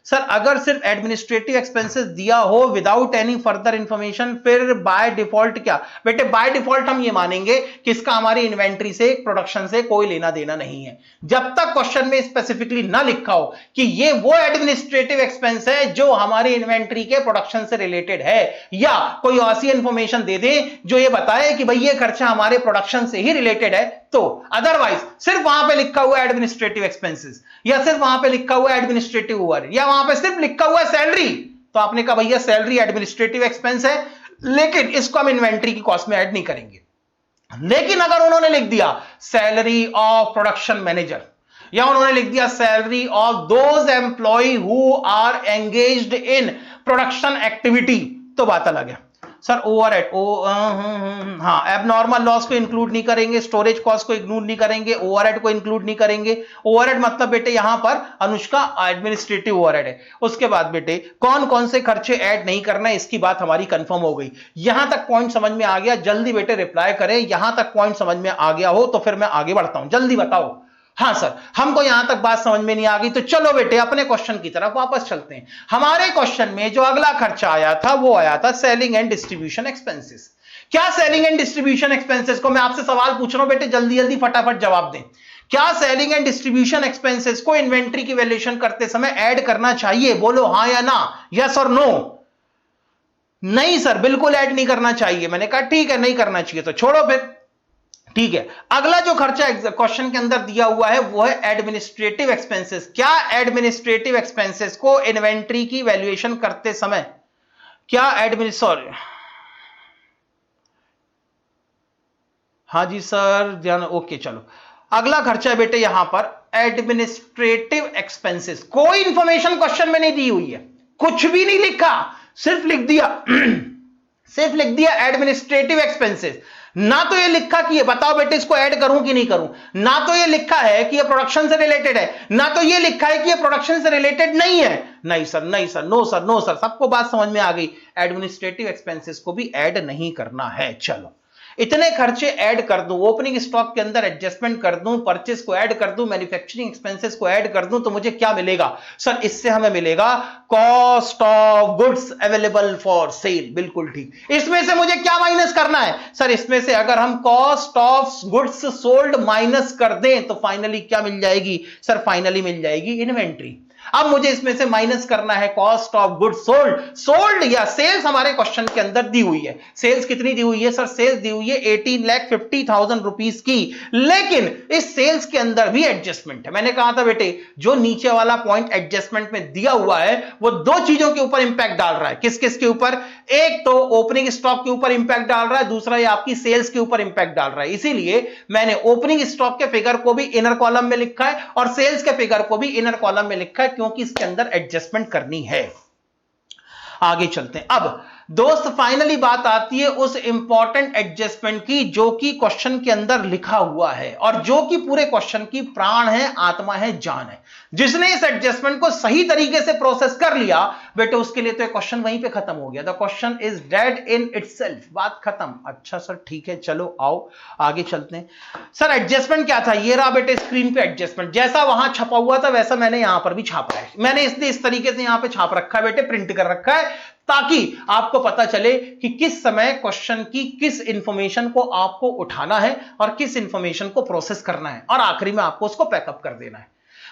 सर अगर सिर्फ एडमिनिस्ट्रेटिव एक्सपेंसेस दिया हो विदाउट एनी फर्दर इंफॉर्मेशन, फिर बाय डिफॉल्ट क्या? बेटे बाय डिफॉल्ट हम ये मानेंगे कि इसका हमारी इन्वेंट्री से, प्रोडक्शन से कोई लेना देना नहीं है, जब तक क्वेश्चन में स्पेसिफिकली ना लिखा हो कि ये वो एडमिनिस्ट्रेटिव एक्सपेंस है जो हमारी इन्वेंट्री के प्रोडक्शन से रिलेटेड है, या कोई ऐसी इंफॉर्मेशन दे दे जो ये बताए कि भाई ये खर्चा हमारे प्रोडक्शन से ही रिलेटेड है। तो अदरवाइज सिर्फ वहां पे लिखा हुआ एडमिनिस्ट्रेटिव एक्सपेंसेस, या सिर्फ वहां पे लिखा हुआ एडमिनिस्ट्रेटिव ओवरहेड, या वहां पे सिर्फ लिखा हुआ सैलरी, तो आपने कहा भैया सैलरी एडमिनिस्ट्रेटिव एक्सपेंस है लेकिन इसको हम इन्वेंट्री की कॉस्ट में ऐड नहीं करेंगे। लेकिन अगर उन्होंने लिख दिया सैलरी ऑफ प्रोडक्शन मैनेजर, या उन्होंने लिख दिया salary of those employ who are engaged in production activity, तो बात अलग है। सर ओवरहेड, हाँ एबनॉर्मल लॉस को इंक्लूड नहीं करेंगे, स्टोरेज कॉस्ट को इंक्लूड नहीं करेंगे, ओवरहेड को इंक्लूड नहीं करेंगे। ओवरहेड मतलब बेटे यहां पर अनुष्का एडमिनिस्ट्रेटिव ओवरहेड है। उसके बाद बेटे कौन कौन से खर्चे ऐड नहीं करना है इसकी बात हमारी कंफर्म हो गई। यहां तक पॉइंट समझ में आ गया? जल्दी बेटे रिप्लाई करें, यहां तक पॉइंट समझ में आ गया हो तो फिर मैं आगे बढ़ता हूं, जल्दी बताओ। हाँ सर हमको यहां तक बात समझ में नहीं आ गई, तो चलो बेटे अपने क्वेश्चन की तरफ वापस चलते हैं। हमारे क्वेश्चन में जो अगला खर्चा आया था वो आया था सेलिंग एंड डिस्ट्रीब्यूशन एक्सपेंसेस। क्या सेलिंग एंड डिस्ट्रीब्यूशन एक्सपेंसेस को, मैं आपसे सवाल पूछ रहा हूं बेटे, जल्दी जल्दी फटाफट जवाब दें। क्या सेलिंग एंड डिस्ट्रीब्यूशन एक्सपेंसेस को इन्वेंट्री की वैल्यूएशन करते समय ऐड करना चाहिए? बोलो हाँ या ना, यस और नो। नहीं सर बिल्कुल ऐड नहीं करना चाहिए। मैंने कहा ठीक है नहीं करना चाहिए, तो छोड़ो फिर, ठीक है। अगला जो खर्चा क्वेश्चन के अंदर दिया हुआ है वो है एडमिनिस्ट्रेटिव एक्सपेंसेस। क्या एडमिनिस्ट्रेटिव एक्सपेंसेस को इन्वेंट्री की वैल्यूएशन करते समय, क्या हाँ जी सर ध्यान, ओके चलो। अगला खर्चा है बेटे यहां पर एडमिनिस्ट्रेटिव एक्सपेंसेस। कोई इंफॉर्मेशन क्वेश्चन में नहीं दी हुई है, कुछ भी नहीं लिखा, सिर्फ लिख दिया सिर्फ लिख दिया एडमिनिस्ट्रेटिव एक्सपेंसेस। ना तो ये लिखा कि ये बताओ बेटे इसको ऐड करूं कि नहीं करूं, ना तो ये लिखा है कि ये प्रोडक्शन से रिलेटेड है, ना तो ये लिखा है कि ये प्रोडक्शन से रिलेटेड नहीं है। नहीं सर नहीं sir, no sir no sir, सबको बात समझ में आ गई। एडमिनिस्ट्रेटिव एक्सपेंसेस को भी ऐड नहीं करना है। चलो इतने खर्चे ऐड कर दूं, ओपनिंग स्टॉक के अंदर एडजस्टमेंट कर दूं, परचेस को ऐड कर दूं, मैन्युफैक्चरिंग एक्सपेंसेस को ऐड कर दूं, तो मुझे क्या मिलेगा? सर इससे हमें मिलेगा cost of goods available for sale. बिल्कुल ठीक। इसमें से मुझे क्या माइनस करना है? सर इसमें से अगर हम cost of goods sold minus कर दें तो फाइनली क्या मिल जाएगी? सर फाइनली मिल जाएगी इन्वेंट्री। अब मुझे इसमें से माइनस करना है cost of goods sold. Sold या सेल्स हमारे क्वेश्चन के अंदर दी हुई है। सेल्स कितनी दी हुई है? सर सेल्स दी हुई है 18,50,000 रुपीस की, लेकिन इस सेल्स के अंदर भी एडजस्टमेंट है। मैंने कहा था बेटे जो नीचे वाला पॉइंट एडजस्टमेंट में दिया हुआ है वो दो चीजों के ऊपर इंपैक्ट डाल रहा है। किस किस के ऊपर? एक तो ओपनिंग स्टॉक के ऊपर इंपैक्ट डाल रहा है, दूसरा ये आपकी सेल्स के ऊपर इंपैक्ट डाल रहा है। इसीलिए मैंने ओपनिंग स्टॉक के फिगर को भी इनर कॉलम में लिखा है और सेल्स के फिगर को भी इनर कॉलम में लिखा है, क्योंकि इसके अंदर एडजस्टमेंट करनी है। आगे चलते हैं। अब दोस्त फाइनली बात आती है उस इंपॉर्टेंट एडजस्टमेंट की जो कि क्वेश्चन के अंदर लिखा हुआ है और जो कि पूरे क्वेश्चन की प्राण है, आत्मा है, जान है। जिसने इस एडजस्टमेंट को सही तरीके से प्रोसेस कर लिया बेटे उसके लिए तो क्वेश्चन वहीं पे खत्म हो गया। The question is dead in itself, बात खत्म। अच्छा सर ठीक है, चलो आओ आगे चलते हैं। सर एडजस्टमेंट क्या था? ये रहा बेटे स्क्रीन पे एडजस्टमेंट। जैसा वहां छपा हुआ था वैसा मैंने यहां पर भी छापा है। मैंने इसलिए इस तरीके से यहां पे छाप रखा है बेटे, प्रिंट कर रखा है, ताकि आपको पता चले कि किस समय क्वेश्चन की किस इंफॉर्मेशन को आपको उठाना है और किस इंफॉर्मेशन को प्रोसेस करना है और आखिरी में आपको उसको पैकअप कर देना है।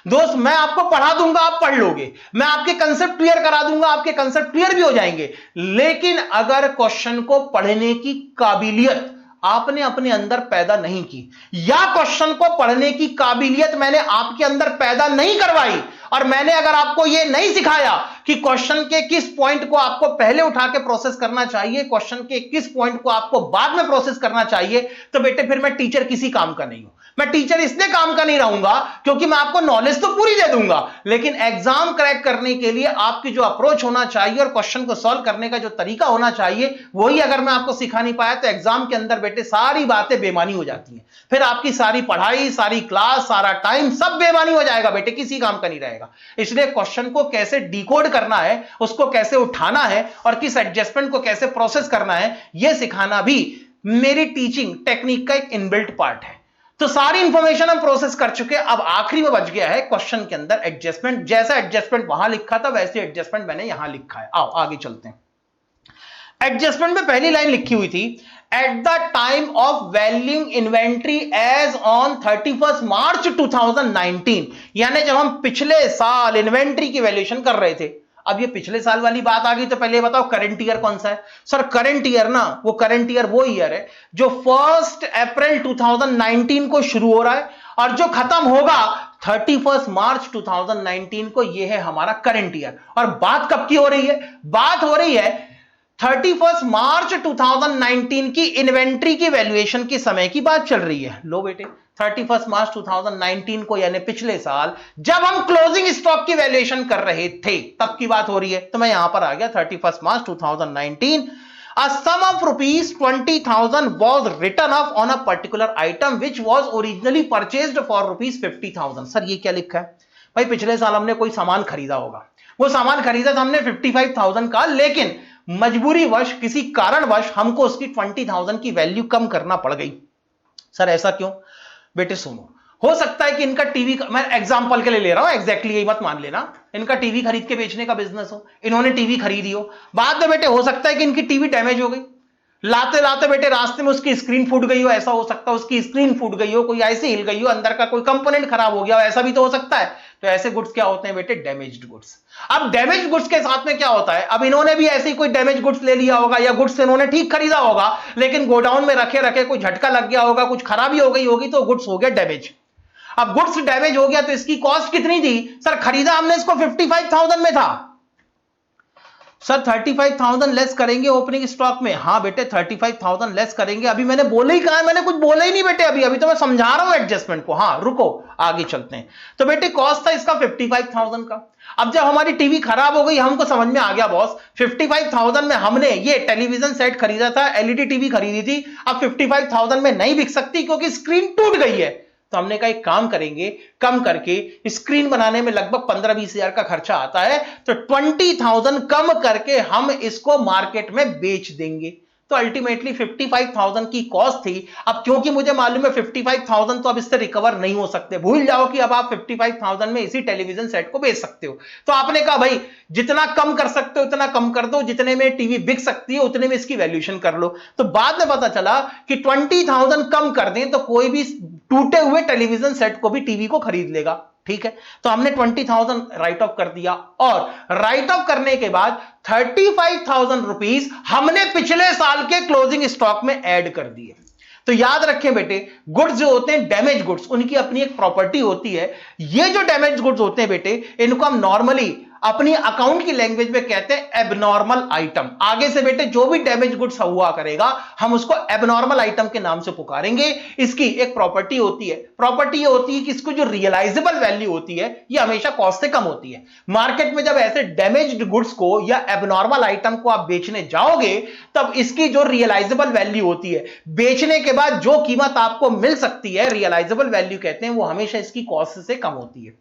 दोस्त मैं आपको पढ़ा दूंगा, आप पढ़ लोगे, मैं आपके कंसेप्ट क्लियर करा दूंगा, आपके कंसेप्ट क्लियर भी हो जाएंगे, लेकिन अगर क्वेश्चन को पढ़ने की काबिलियत आपने अपने अंदर पैदा नहीं की या क्वेश्चन को पढ़ने की काबिलियत मैंने आपके अंदर पैदा नहीं करवाई और मैंने अगर आपको यह नहीं सिखाया कि क्वेश्चन के किस पॉइंट को आपको पहले उठा के प्रोसेस करना चाहिए, क्वेश्चन के किस पॉइंट को आपको बाद में प्रोसेस करना चाहिए, तो बेटे फिर मैं टीचर किसी काम का नहीं हूं। मैं टीचर इसलिए काम का नहीं रहूंगा क्योंकि मैं आपको नॉलेज तो पूरी दे दूंगा, लेकिन एग्जाम क्रैक करने के लिए आपकी जो अप्रोच होना चाहिए और क्वेश्चन को सॉल्व करने का जो तरीका होना चाहिए वही अगर मैं आपको सिखा नहीं पाया तो एग्जाम के अंदर बेटे सारी बातें बेमानी हो जाती हैं। फिर आपकी सारी पढ़ाई, सारी क्लास, सारा टाइम सब बेमानी हो जाएगा बेटे, किसी काम का नहीं रहेगा। इसलिए क्वेश्चन को कैसे डिकोड करना है, उसको कैसे उठाना है और किस एडजस्टमेंट को कैसे प्रोसेस करना है, यह सिखाना भी मेरी टीचिंग टेक्निक का एक इनबिल्ट पार्ट है। तो सारी इंफॉर्मेशन हम प्रोसेस कर चुके हैं। अब आखिरी में बच गया है क्वेश्चन के अंदर एडजस्टमेंट। जैसा एडजस्टमेंट वहां लिखा था वैसे एडजस्टमेंट मैंने यहां लिखा है। आओ आगे चलते हैं। एडजस्टमेंट में पहली लाइन लिखी हुई थी, at the time of valuing inventory as on 31 March 2019, यानी जब हम पिछले साल इन्वेंट्री की वैल्यूएशन कर रहे थे। अब ये पिछले साल वाली बात आ गई, तो पहले बताओ करंट ईयर कौन सा है? सर करंट ईयर ना, वो करंट ईयर वो ईयर है जो 1 अप्रैल 2019 को शुरू हो रहा है और जो खत्म होगा 31 मार्च 2019 को। ये है हमारा करंट ईयर। और बात कब की हो रही है? बात हो रही है 31 मार्च 2019 की इन्वेंट्री की वैल्यूएशन के समय की बात चल रही है। लो बेटे, 31 मार्च 2019 को यानी पिछले साल जब हम क्लोजिंग स्टॉक की वैल्यूएशन कर रहे थे तब की बात हो रही है। तो मैं यहां पर आ गया 31 March 2019, a sum of rupees 20,000 was written off on a particular item which was originally purchased for rupees 50,000। Sir ये क्या लिखा है? भाई पिछले साल हमने कोई सामान खरीदा होगा, वो सामान खरीदा था हमने 55,000 का, लेकिन मजबूरी वश किसी कारणवश हमको उसकी 20,000 की वैल्यू कम करना पड़ गई। सर ऐसा क्यों? बेटे सुनो, हो सकता है कि इनका टीवी, मैं एग्जांपल के लिए ले रहा हूं, एग्जैक्टली यही मत मान लेना, इनका टीवी खरीद के बेचने का बिजनेस हो, इन्होंने टीवी खरीदी हो, बाद में बेटे हो सकता है कि इनकी टीवी डैमेज हो गई, लाते लाते बेटे रास्ते में उसकी स्क्रीन फूट गई हो, ऐसा हो सकता है उसकी स्क्रीन फूट गई हो, कोई ऐसे हिल गई हो, अंदर का कोई कंपोनेंट खराब हो गया हो, ऐसा भी तो हो सकता है। तो ऐसे गुड्स क्या होते हैं बेटे? Damaged goods. अब डैमेज गुड्स के साथ में क्या होता है? अब इन्होंने भी ऐसे ही कोई डैमेज गुड्स ले लिया होगा या गुड्स इन्होंने ठीक खरीदा होगा, लेकिन गोडाउन में रखे रखे कोई झटका लग गया होगा, कुछ खराबी हो गई होगी, तो गुड्स हो गया डैमेज। अब गुड्स डैमेज हो गया तो इसकी कॉस्ट कितनी थी? सर खरीदा हमने इसको 55,000 में था। सर 35,000 लेस करेंगे ओपनिंग स्टॉक में। हां बेटे 35,000 लेस करेंगे। अभी मैंने बोला ही कहा है? मैंने कुछ बोला ही नहीं बेटे, अभी तो मैं समझा रहा हूं एडजस्टमेंट को। हां रुको आगे चलते हैं। तो बेटे कॉस्ट था इसका 55,000 का। अब जब हमारी टीवी खराब हो गई, हमको समझ में आ गया बॉस 55,000 में हमने ये टेलीविजन सेट खरीदा था, एलईडी टीवी खरीदी थी, अब 55,000 में नहीं बिक सकती क्योंकि स्क्रीन टूट गई है। तो हमने कहा एक काम करेंगे, कम करके स्क्रीन बनाने में लगभग 15-20 हजार का खर्चा आता है, तो 20,000 कम करके हम इसको मार्केट में बेच देंगे। तो अल्टीमेटली 55,000 की कॉस्ट थी। अब क्योंकि मुझे मालूम है 55,000 तो अब इससे रिकवर नहीं हो सकते, भूल जाओ कि अब आप 55,000 में इसी टेलीविजन सेट को बेच सकते हो। तो आपने कहा भाई जितना कम कर सकते हो उतना कम कर दो, जितने में टीवी बिक सकती है उतने में इसकी वैल्यूएशन कर लो। तो बाद में पता चला कि 20,000 कम कर दें तो कोई भी टूटे हुए टेलीविजन सेट को भी टीवी को खरीद लेगा। ठीक है, तो हमने 20,000 राइट ऑफ कर दिया और राइट ऑफ करने के बाद 35,000 रुपीस हमने पिछले साल के क्लोजिंग स्टॉक में ऐड कर दिए। तो याद रखें बेटे, गुड्स जो होते हैं डैमेज गुड्स, उनकी अपनी एक प्रॉपर्टी होती है। ये जो डैमेज गुड्स होते हैं बेटे, इनको हम नॉर्मली अपनी अकाउंट की लैंग्वेज में कहते हैं एबनॉर्मल आइटम। आगे से बेटे जो भी डैमेज गुड्स हुआ करेगा हम उसको एबनॉर्मल आइटम के नाम से पुकारेंगे। इसकी एक प्रॉपर्टी होती है, प्रॉपर्टी ये होती है कि इसको जो रियलाइजेबल वैल्यू होती है ये हमेशा कॉस्ट से कम होती है। मार्केट में जब ऐसे डैमेज्ड गुड्स को या एबनॉर्मल आइटम को आप बेचने जाओगे तब इसकी जो रियलाइजेबल वैल्यू होती है, बेचने के बाद जो कीमत आपको मिल सकती है, रियलाइजेबल वैल्यू कहते हैं, वो हमेशा इसकी कॉस्ट से कम होती है।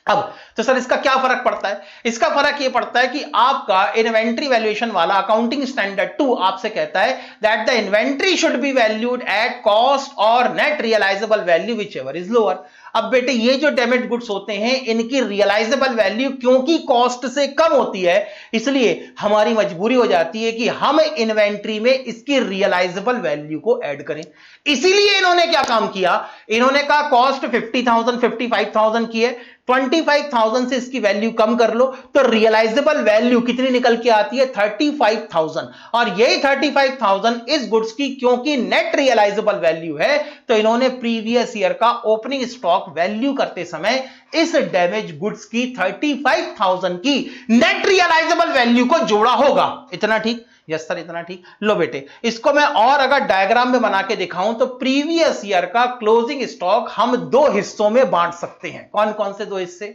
अब तो सर इसका क्या फर्क पड़ता है? इसका फर्क यह पड़ता है कि आपका इन्वेंट्री वैल्यूएशन वाला अकाउंटिंग स्टैंडर्ड 2 आपसे कहता है that the inventory should be valued at cost और net realisable value whichever is lower. अब बेटे ये जो डैमेज गुड्स होते हैं इनकी रियलाइजेबल वैल्यू क्योंकि कॉस्ट से कम होती है, इसलिए हमारी मजबूरी हो जाती है कि हम इन्वेंट्री में इसकी रियलाइजेबल वैल्यू को ऐड करें। इसीलिए इन्होंने क्या काम किया, इन्होंने कहा कॉस्ट 50,000 55,000 की है, 25,000 से इसकी वैल्यू कम कर लो तो रियलाइजेबल वैल्यू कितनी निकल के आती है 35,000। और यही 35,000 इस गुड्स की क्योंकि नेट रियलाइजेबल वैल्यू है, तो इन्होंने प्रीवियस ईयर का ओपनिंग स्टॉक वैल्यू करते समय इस डैमेज गुड्स की 35,000 की नेट रियलाइजेबल वैल्यू को जोड़ा होगा। इतना ठीक? यस सर इतना ठीक। लो बेटे इसको मैं और अगर डायग्राम में बना के दिखाऊं तो प्रीवियस ईयर का क्लोजिंग स्टॉक हम दो हिस्सों में बांट सकते हैं। कौन कौन से दो हिस्से?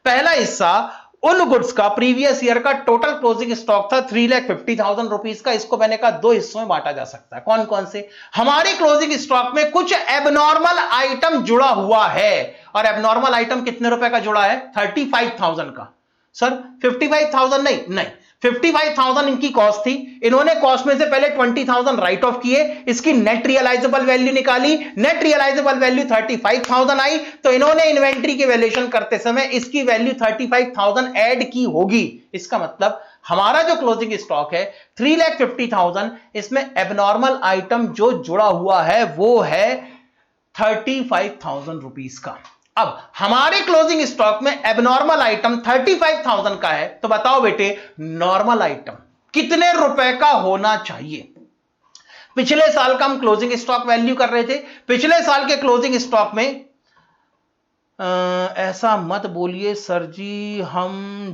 पहला हिस्सा उन गुड्स का प्रीवियस ईयर का टोटल क्लोजिंग स्टॉक था 3,50,000 रुपीस का, इसको मैंने कहा दो हिस्सों में बांटा जा सकता है। कौन कौन से? हमारे क्लोजिंग स्टॉक में कुछ एबनॉर्मल आइटम जुड़ा हुआ है और एबनॉर्मल आइटम कितने रुपए का जुड़ा है 35,000 का। सर 55,000 नहीं, 55,000 इनकी कॉस्ट थी, इन्होंने कॉस्ट में से पहले 20,000 राइट ऑफ किए, इसकी नेट रियलाइजेबल वैल्यू निकाली, नेट रियलाइजेबल वैल्यू 35,000 आई, तो इन्होंने इन्वेंट्री की वैल्यूएशन करते समय इसकी वैल्यू 35,000 ऐड की होगी। इसका मतलब हमारा जो क्लोजिंग स्टॉक है 3,50,000, इसमें एबनॉर्मल आइटम जो जुड़ा हुआ है वो है 35,000 रुपीस का। अब हमारे क्लोजिंग स्टॉक में एबनॉर्मल आइटम 35,000 का है, तो बताओ बेटे नॉर्मल आइटम कितने रुपए का होना चाहिए? पिछले साल का हम क्लोजिंग स्टॉक वैल्यू कर रहे थे, पिछले साल के क्लोजिंग स्टॉक में ऐसा मत बोलिए सर जी, हम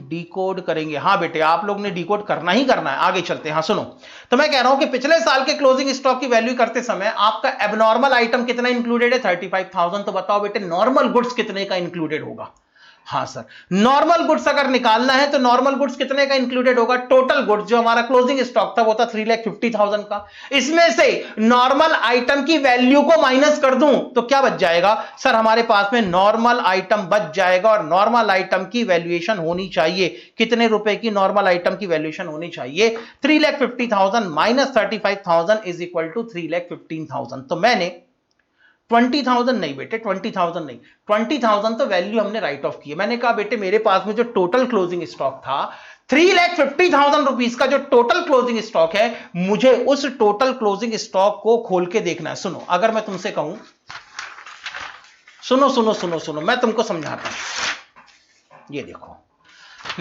डिकोड करेंगे। हां बेटे आप लोग ने डिकोड करना ही करना है, आगे चलते हैं। हां सुनो, तो मैं कह रहा हूं कि पिछले साल के क्लोजिंग स्टॉक की वैल्यू करते समय आपका एबनॉर्मल आइटम कितना इंक्लूडेड है? 35,000। तो बताओ बेटे नॉर्मल गुड्स कितने का इंक्लूडेड होगा? हां सर, नॉर्मल गुड्स अगर निकालना है तो नॉर्मल गुड्स कितने का इंक्लूडेड होगा? टोटल गुड्स जो हमारा क्लोजिंग स्टॉक था वो था 3,50,000 का, इसमें से नॉर्मल आइटम की वैल्यू को माइनस कर दूं तो क्या बच जाएगा? सर हमारे पास में नॉर्मल आइटम बच जाएगा, और नॉर्मल आइटम की वैल्यूएशन होनी चाहिए कितने रुपए की? नॉर्मल आइटम की वैल्यूएशन होनी चाहिए 3,50,000 माइनस 35,000 इज इक्वल टू 3,15,000। तो मैंने 20,000 नहीं बेटे, 20,000 नहीं, 20,000 तो वैल्यू हमने राइट ऑफ की है। मैंने कहा बेटे मेरे पास में जो टोटल क्लोजिंग स्टॉक था 3,50,000 रुपीस का, जो टोटल क्लोजिंग स्टॉक है, मुझे उस टोटल क्लोजिंग स्टॉक को खोल के देखना है। सुनो, अगर मैं तुमसे कहूं, सुनो सुनो सुनो सुनो, मैं तुमको समझाता हूं। ये देखो,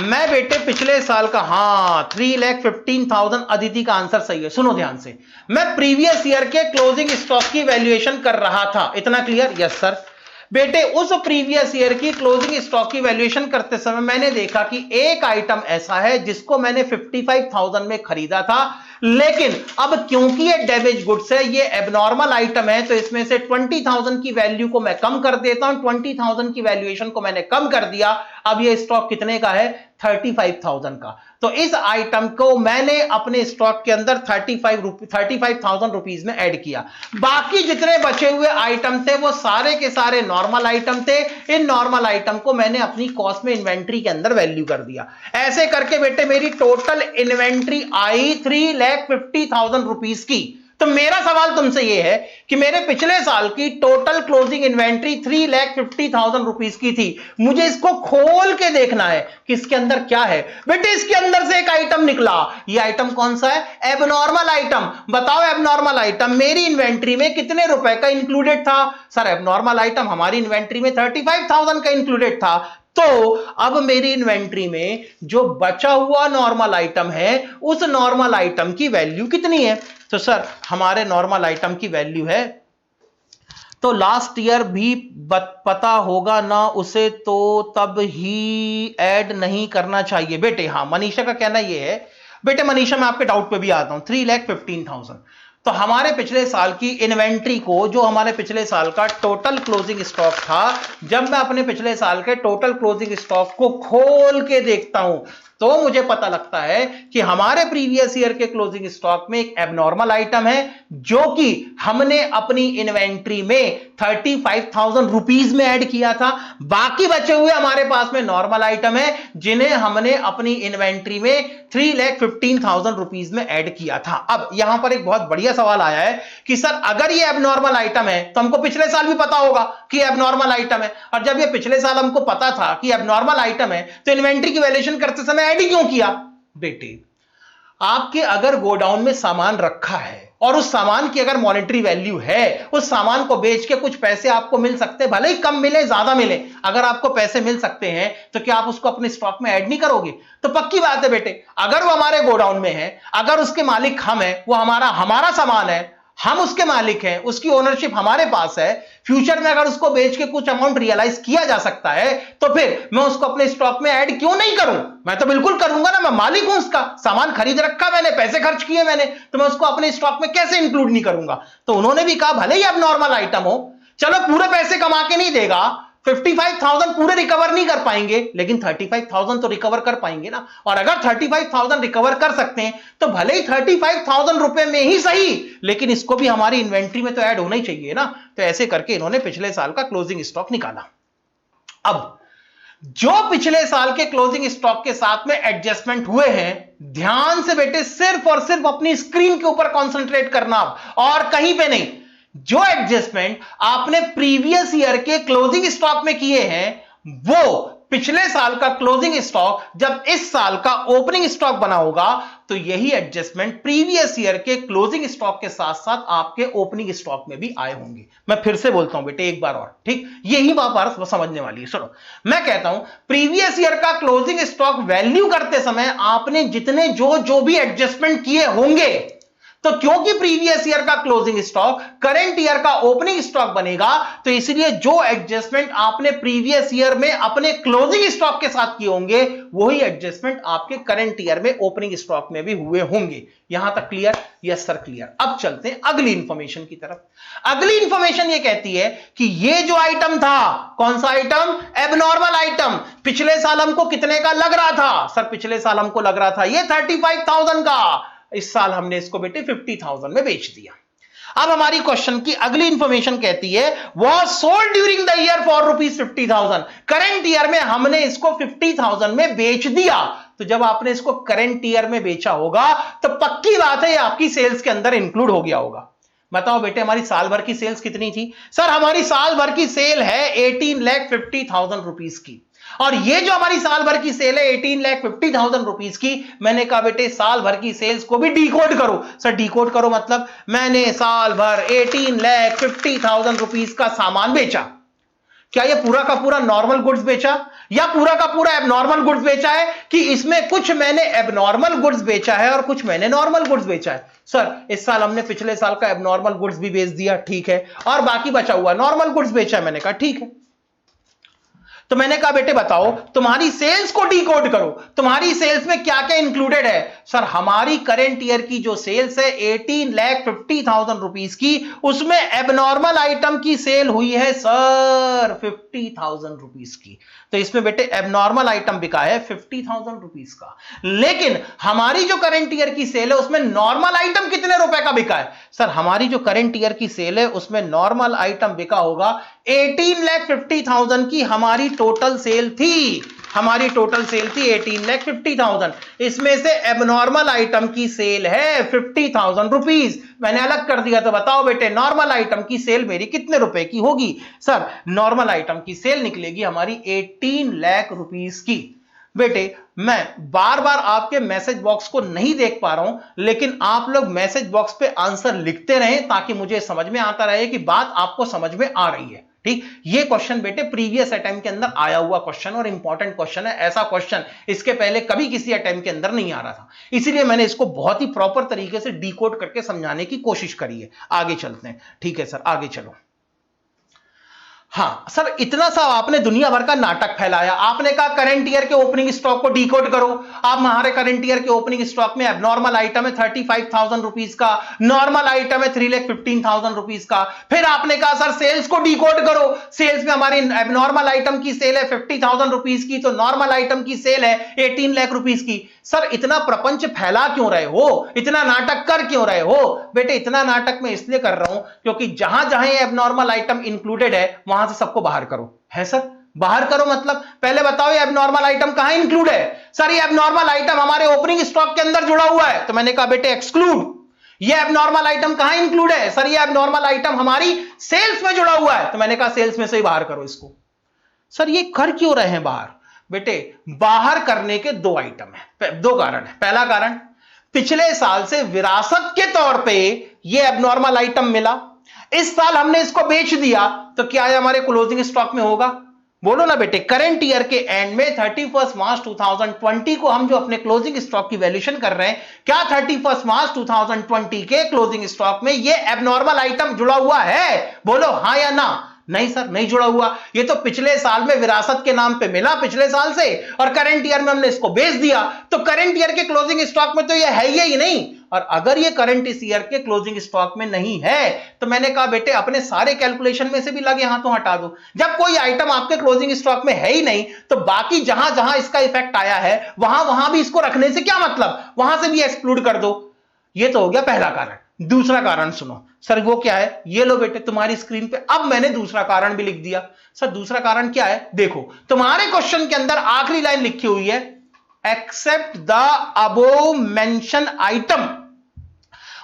मैं बेटे पिछले साल का, हां 3,15,000, अदिति का आंसर सही है। सुनो ध्यान से, मैं प्रीवियस ईयर के क्लोजिंग स्टॉक की वैल्यूएशन कर रहा था। इतना क्लियर? Yes sir. बेटे उस प्रीवियस ईयर की क्लोजिंग स्टॉक की वैल्यूएशन करते समय मैंने देखा कि एक आइटम ऐसा है जिसको मैंने 55,000 में खरीदा था, लेकिन अब क्योंकि ये डैमेज गुड्स है, ये एबनॉर्मल आइटम है, तो इसमें से 20,000 की वैल्यू को मैं कम कर देता हूं। 20,000 की वैल्यूएशन को मैंने कम कर दिया, अब ये स्टॉक कितने का है? 35,000 का। तो इस आइटम को मैंने अपने स्टॉक के अंदर 35,000 रुपीज में ऐड किया। बाकी जितने बचे हुए आइटम थे वो सारे के सारे नॉर्मल आइटम थे। इन नॉर्मल आइटम को मैंने अपनी कॉस्ट में इन्वेंट्री के अंदर वैल्यू कर दिया। ऐसे करके बेटे मेरी टोटल इन्वेंट्री आई 3,50,000 रुपीज की। तो मेरा सवाल तुमसे यह है कि मेरे पिछले साल की टोटल क्लोजिंग इन्वेंट्री 3,50,000 रुपीज की थी, मुझे इसको खोल के देखना है कि इसके अंदर क्या है। बेटे इसके अंदर से एक आइटम निकला, ये आइटम कौन सा है? Abnormal item. बताओ एबनॉर्मल आइटम मेरी इन्वेंट्री में कितने रुपए का इंक्लूडेड था? सर एबनॉर्मल आइटम हमारी इन्वेंट्री में 35,000 का इंक्लूडेड था। तो अब मेरी इन्वेंट्री में जो बचा हुआ नॉर्मल आइटम है, उस नॉर्मल आइटम की वैल्यू कितनी है? तो सर हमारे नॉर्मल आइटम की वैल्यू है, तो लास्ट ईयर भी पता होगा ना उसे, तो तब ही ऐड नहीं करना चाहिए। बेटे हाँ, मनीषा का कहना यह है। बेटे मनीषा मैं आपके डाउट पे भी आता हूं। 3,15,000 तो हमारे पिछले साल की इन्वेंट्री को, जो हमारे पिछले साल का टोटल क्लोजिंग स्टॉक था, जब मैं अपने पिछले साल के टोटल क्लोजिंग स्टॉक को खोल के देखता हूं तो मुझे पता लगता है कि हमारे प्रीवियस ईयर के क्लोजिंग स्टॉक में एक एबनॉर्मल आइटम है जो कि हमने अपनी इन्वेंट्री में 35,000 रुपीज में ऐड किया था। बाकी बचे हुए हमारे पास में नॉर्मल आइटम है जिन्हें हमने अपनी इन्वेंट्री में 3,15,000 रुपीज में ऐड किया था। अब यहां पर एक बहुत बढ़िया सवाल आया है कि सर अगर ये एबनॉर्मल आइटम है तो हमको पिछले साल भी पता होगा कि एबनॉर्मल आइटम है, और जब ये पिछले साल हमको पता था कि एबनॉर्मल आइटम है तो इन्वेंट्री की वैल्यूएशन करते समय ऐड क्यों किया? बेटे आपके अगर गोडाउन में सामान रखा है और उस सामान की अगर मॉनेटरी वैल्यू है, उस सामान को बेच के कुछ पैसे आपको मिल सकते हैं, भले ही कम मिले ज्यादा मिले, अगर आपको पैसे मिल सकते हैं तो क्या आप उसको अपने स्टॉक में ऐड नहीं करोगे? तो पक्की बात है बेटे, अगर वो हमारे गोडाउन में है, अगर उसके मालिक हम हैं, वो हमारा सामान है, हम उसके मालिक हैं, उसकी ओनरशिप हमारे पास है, फ्यूचर में अगर उसको बेच के कुछ अमाउंट रियलाइज किया जा सकता है तो फिर मैं उसको अपने स्टॉक में ऐड क्यों नहीं करूं? मैं तो बिल्कुल करूंगा ना, मैं मालिक हूं उसका, सामान खरीद रखा मैंने, पैसे खर्च किए मैंने, तो मैं उसको अपने स्टॉक में कैसे इंक्लूड नहीं करूंगा? तो उन्होंने भी कहा भले ही अब नॉर्मल आइटम हो, चलो पूरे पैसे कमा के नहीं देगा, 55,000 पूरे रिकवर नहीं कर पाएंगे, लेकिन 35,000 तो रिकवर कर पाएंगे ना। और अगर 35,000 रिकवर कर सकते हैं तो भले ही 35,000 रुपए में ही सही, लेकिन इसको भी हमारी इन्वेंट्री में तो ऐड होना ही चाहिए ना। तो ऐसे करके इन्होंने पिछले साल का क्लोजिंग स्टॉक निकाला। अब जो पिछले साल के क्लोजिंग स्टॉक के साथ में एडजस्टमेंट हुए हैं, ध्यान से बेटे सिर्फ और सिर्फ अपनी स्क्रीन के ऊपर कंसंट्रेट करना और कहीं पे नहीं। जो एडजस्टमेंट आपने प्रीवियस ईयर के क्लोजिंग स्टॉक में किए हैं, वो पिछले साल का क्लोजिंग स्टॉक जब इस साल का ओपनिंग स्टॉक बना होगा, तो यही एडजस्टमेंट प्रीवियस ईयर के क्लोजिंग स्टॉक के साथ साथ आपके ओपनिंग स्टॉक में भी आए होंगे। मैं फिर से बोलता हूं बेटे एक बार और, ठीक, यही बात समझने वाली है। सुनो, मैं कहता हूं प्रीवियस ईयर का क्लोजिंग स्टॉक वैल्यू करते समय आपने जितने जो भी एडजस्टमेंट किए होंगे, तो क्योंकि प्रीवियस ईयर का क्लोजिंग स्टॉक करंट ईयर का ओपनिंग स्टॉक बनेगा, तो इसलिए जो एडजस्टमेंट आपने प्रीवियस ईयर में अपने क्लोजिंग स्टॉक के साथ किए होंगे, वही एडजस्टमेंट आपके करंट ईयर में ओपनिंग स्टॉक में भी हुए होंगे। यहां तक क्लियर? Yes sir clear. अब चलते हैं अगली इंफॉर्मेशन की तरफ। अगली इंफॉर्मेशन ये कहती है कि ये जो आइटम था, कौन सा आइटम? Abnormal item. पिछले साल हमको कितने का लग रहा था? सर पिछले साल हमको लग रहा था ये 35,000 का, इस साल हमने इसको बेटे 50,000 में बेच दिया। अब हमारी क्वेश्चन की अगली इंफॉर्मेशन कहती है was sold during the year for ₹50,000। Current year में हमने इसको 50,000 में बेच दिया। तो जब आपने इसको करंट ईयर में बेचा होगा, तो पक्की बात है ये आपकी सेल्स के अंदर इंक्लूड हो गया होगा। बताओ बेटे हमारी साल भर की सेल्स कितनी थी? सर हमारी साल भर की सेल है 18,50,000 रुपीस की, और ये जो हमारी साल भर की सेल है 18,50,000 रुपीस की, मैंने कहा बेटे साल भर की सेल्स को भी डिकोड करो। सर डिकोड करो मतलब मैंने साल भर 18,50,000 रुपीस का सामान बेचा। क्या ये पूरा का पूरा नॉर्मल गुड्स बेचा या पूरा का पूरा एबनॉर्मल गुड्स बेचा है, कि इसमें कुछ मैंने एबनॉर्मल गुड्स बेचा है और कुछ मैंने नॉर्मल गुड्स बेचा है? सर इस साल हमने पिछले साल का एबनॉर्मल गुड्स भी बेच दिया, ठीक है, और बाकी बचा हुआ नॉर्मल गुड्स बेचा है। मैंने कहा ठीक है। तो मैंने कहा बेटे बताओ तुम्हारी सेल्स को डिकोड करो, तुम्हारी सेल्स में क्या क्या इंक्लूडेड है? सर हमारी करंट ईयर की जो सेल्स है 18,50,000 रुपीस की, उसमें एबनॉर्मल आइटम की सेल हुई है सर 50,000 रुपीस की। तो इसमें बेटे एबनॉर्मल आइटम बिका है 50,000 रुपीस का, लेकिन हमारी जो करंट ईयर की सेल है उसमें नॉर्मल आइटम कितने रुपए का बिका है? सर हमारी जो करंट ईयर की सेल है उसमें नॉर्मल आइटम बिका होगा 18,50,000 की हमारी टोटल सेल थी। हमारी टोटल सेल थी 18,50,000, इसमें से एबनॉर्मल आइटम की सेल है 50,000 रुपीस। मैंने अलग कर दिया। तो बताओ बेटे नॉर्मल आइटम की सेल मेरी कितने रुपए की होगी? सर नॉर्मल आइटम की सेल निकलेगी हमारी 18 लाख रुपीस की। बेटे मैं बार बार आपके मैसेज बॉक्स को नहीं देख पा रहा हूं, लेकिन आप लोग मैसेज बॉक्स पे आंसर लिखते रहें ताकि मुझे समझ में आता रहे कि बात आपको समझ में आ रही है। ठीक, ये क्वेश्चन बेटे प्रीवियस अटेम्प्ट के अंदर आया हुआ क्वेश्चन और इंपॉर्टेंट क्वेश्चन है। ऐसा क्वेश्चन इसके पहले कभी किसी अटेम्प्ट के अंदर नहीं आ रहा था, इसीलिए मैंने इसको बहुत ही प्रॉपर तरीके से डिकोड करके समझाने की कोशिश करी है। आगे चलते हैं। ठीक है सर आगे चलो। हाँ सर इतना सा आपने दुनिया भर का नाटक फैलाया। आपने कहा करंट ईयर के ओपनिंग स्टॉक को डिकोड करो। आप हमारे करंट ईयर के ओपनिंग स्टॉक में एबनॉर्मल आइटम है 35,000 रुपीस का, नॉर्मल आइटम है 3,15,000 रुपीस का। फिर आपने कहा सर सेल्स को डिकोड करो। सेल्स में हमारी एबनॉर्मल आइटम की सेल है 50,000 रुपीस की, तो नॉर्मल आइटम की सेल है 18 लाख रुपीस की। सर इतना प्रपंच फैला क्यों रहे हो? इतना नाटक कर क्यों रहे हो? बेटे इतना नाटक मैं इसलिए कर रहा हूं क्योंकि जहां जहां ये एबनॉर्मल आइटम इंक्लूडेड है वहां से सबको बाहर करो। है सर बाहर करो मतलब पहले बताओ ये एबनॉर्मल आइटम कहां इंक्लूड है? सर ये एबनॉर्मल आइटम हमारे ओपनिंग स्टॉक के अंदर जुड़ा हुआ है। तो मैंने कहा बेटे एक्सक्लूड। ये एबनॉर्मल आइटम कहां इंक्लूड है? सर ये एबनॉर्मल आइटम हमारी सेल्स में जुड़ा हुआ है। तो मैंने कहा सेल्स में से ही बाहर करो इसको। सर ये कर क्यों रहे हैं बाहर? बेटे बाहर करने के दो आइटम है, दो कारण है। पहला कारण पिछले साल से विरासत के तौर पे ये एबनॉर्मल आइटम मिला, इस साल हमने इसको बेच दिया, तो क्या ये हमारे क्लोजिंग स्टॉक में होगा? बोलो ना बेटे। करंट ईयर के एंड में 31 मार्च 2020 को हम जो अपने क्लोजिंग स्टॉक की वैल्यूएशन कर रहे हैं, क्या 31 मार्च 2020 के क्लोजिंग स्टॉक में ये एबनॉर्मल आइटम जुड़ा हुआ है? बोलो हां या ना। नहीं सर नहीं जुड़ा हुआ। ये तो पिछले साल में विरासत के नाम पे मिला पिछले साल से, और करंट ईयर में हमने इसको बेच दिया, तो करंट ईयर के क्लोजिंग स्टॉक में तो ये है ही नहीं। और अगर ये करंट इस ईयर के क्लोजिंग स्टॉक में नहीं है, तो मैंने कहा बेटे अपने सारे कैलकुलेशन में से भी लगे हाथों हटा दो। जब कोई आइटम आपके क्लोजिंग स्टॉक में है ही नहीं, तो बाकी जहां जहां इसका इफेक्ट आया है वहां वहां भी इसको रखने से क्या मतलब, वहां से भी एक्सक्लूड कर दो। ये तो हो गया पहला कारण। दूसरा कारण सुनो, सर वो क्या है, ये लो बेटे तुम्हारी स्क्रीन पे। अब मैंने दूसरा कारण भी लिख दिया। सर दूसरा कारण क्या है, देखो तुम्हारे क्वेश्चन के अंदर आखिरी लाइन लिखी हुई है, except the above mention item,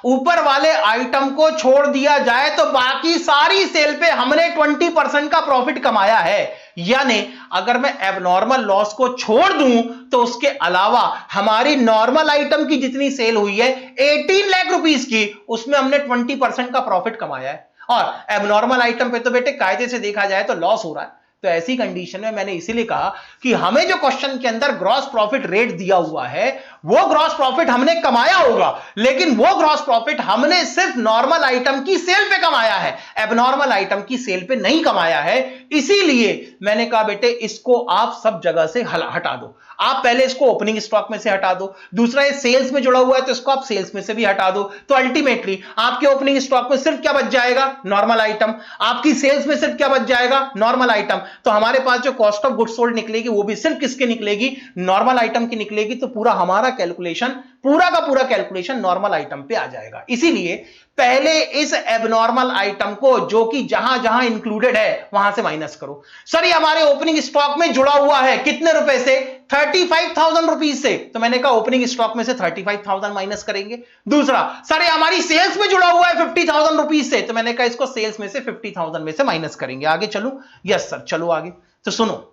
ऊपर वाले आइटम को छोड़ दिया जाए तो बाकी सारी सेल पे हमने 20% का प्रॉफिट कमाया है। यानी अगर मैं एबनॉर्मल लॉस को छोड़ दूं तो उसके अलावा हमारी नॉर्मल आइटम की जितनी सेल हुई है 18 लाख रुपीस की, उसमें हमने 20% का प्रॉफिट कमाया है। और एबनॉर्मल आइटम पे तो बेटे कायदे से देखा जाए तो लॉस हो रहा है। तो ऐसी कंडीशन में मैंने इसीलिए कहा कि हमें जो क्वेश्चन के अंदर ग्रॉस प्रॉफिट रेट दिया हुआ है वो ग्रॉस प्रॉफिट हमने कमाया होगा, लेकिन वो ग्रॉस प्रॉफिट हमने सिर्फ नॉर्मल आइटम की सेल पे कमाया है, एबनॉर्मल आइटम की सेल पे नहीं कमाया है। इसीलिए मैंने कहा बेटे इसको आप सब जगह से हटा दो। आप पहले इसको ओपनिंग स्टॉक में से हटा दो, दूसरा ये सेल्स में जुड़ा हुआ है तो इसको आप सेल्स में से भी हटा दो। तो अल्टीमेटली आपके ओपनिंग स्टॉक में सिर्फ क्या बच जाएगा, नॉर्मल आइटम। आपकी सेल्स में सिर्फ क्या बच जाएगा, नॉर्मल आइटम। तो हमारे पास जो कॉस्ट ऑफ गुड्स सोल्ड निकलेगी वो भी सिर्फ किसकी निकलेगी, नॉर्मल आइटम की निकलेगी। तो पूरा हमारा कैलकुलेशन, पूरा का पूरा कैलकुलेशन नॉर्मल आइटम पे आ जाएगा। इसीलिए पहले इस एबनॉर्मल आइटम को जो कि जहां जहां इंक्लूडेड है वहां से माइनस करो। सर ये हमारे ओपनिंग स्टॉक में जुड़ा हुआ है कितने रुपए से, 35,000 रुपीज से। तो मैंने कहा ओपनिंग स्टॉक में से 35,000 माइनस करेंगे। दूसरा, सर ये हमारी सेल्स में जुड़ा हुआ है 50,000 रुपीज से। तो मैंने कहा इसको सेल्स में से 50,000 में से माइनस करेंगे। आगे चलूं? यस सर चलो आगे। तो सुनो,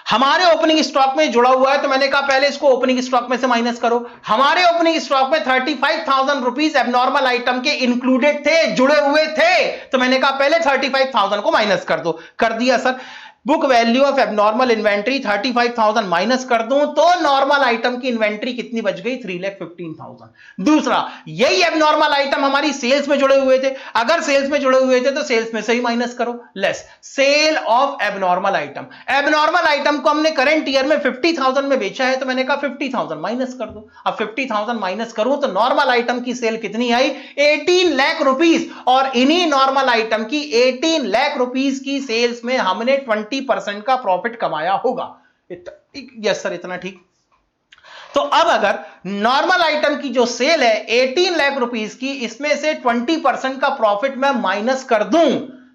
हमारे ओपनिंग स्टॉक में जुड़ा हुआ है तो मैंने कहा पहले इसको ओपनिंग स्टॉक में से माइनस करो। हमारे ओपनिंग स्टॉक में 35,000 रुपीज एबनॉर्मल आइटम के इंक्लूडेड थे, जुड़े हुए थे। तो मैंने कहा पहले 35,000 को माइनस कर दो। कर दिया sir. Book value of abnormal inventory 35,000 minus कर दूं तो नॉर्मल आइटम की इन्वेंट्री कितनी बच गई, 3,15,000। दूसरा, यही एबनॉर्मल आइटम हमारी सेल्स में जुड़े हुए थे। अगर सेल्स में जुड़े हुए थे तो सेल्स में से ही माइनस करो, less sale of abnormal item. Abnormal item को हमने करंट ईयर में 50,000 में बेचा है तो मैंने कहा 50,000 माइनस कर दो। अब 50,000 माइनस करूं तो नॉर्मल आइटम की सेल कितनी आई, 18 लाख रुपीस। और इन्हीं नॉर्मल आइटम की 18 लाख रुपीस की सेल्स में हमने 20% का प्रॉफिट कमाया होगा। यस सर इतना ठीक। तो अब अगर नॉर्मल आइटम की जो सेल है 18 लाख रुपीस की, इसमें से 20% का प्रॉफिट मैं माइनस कर दूं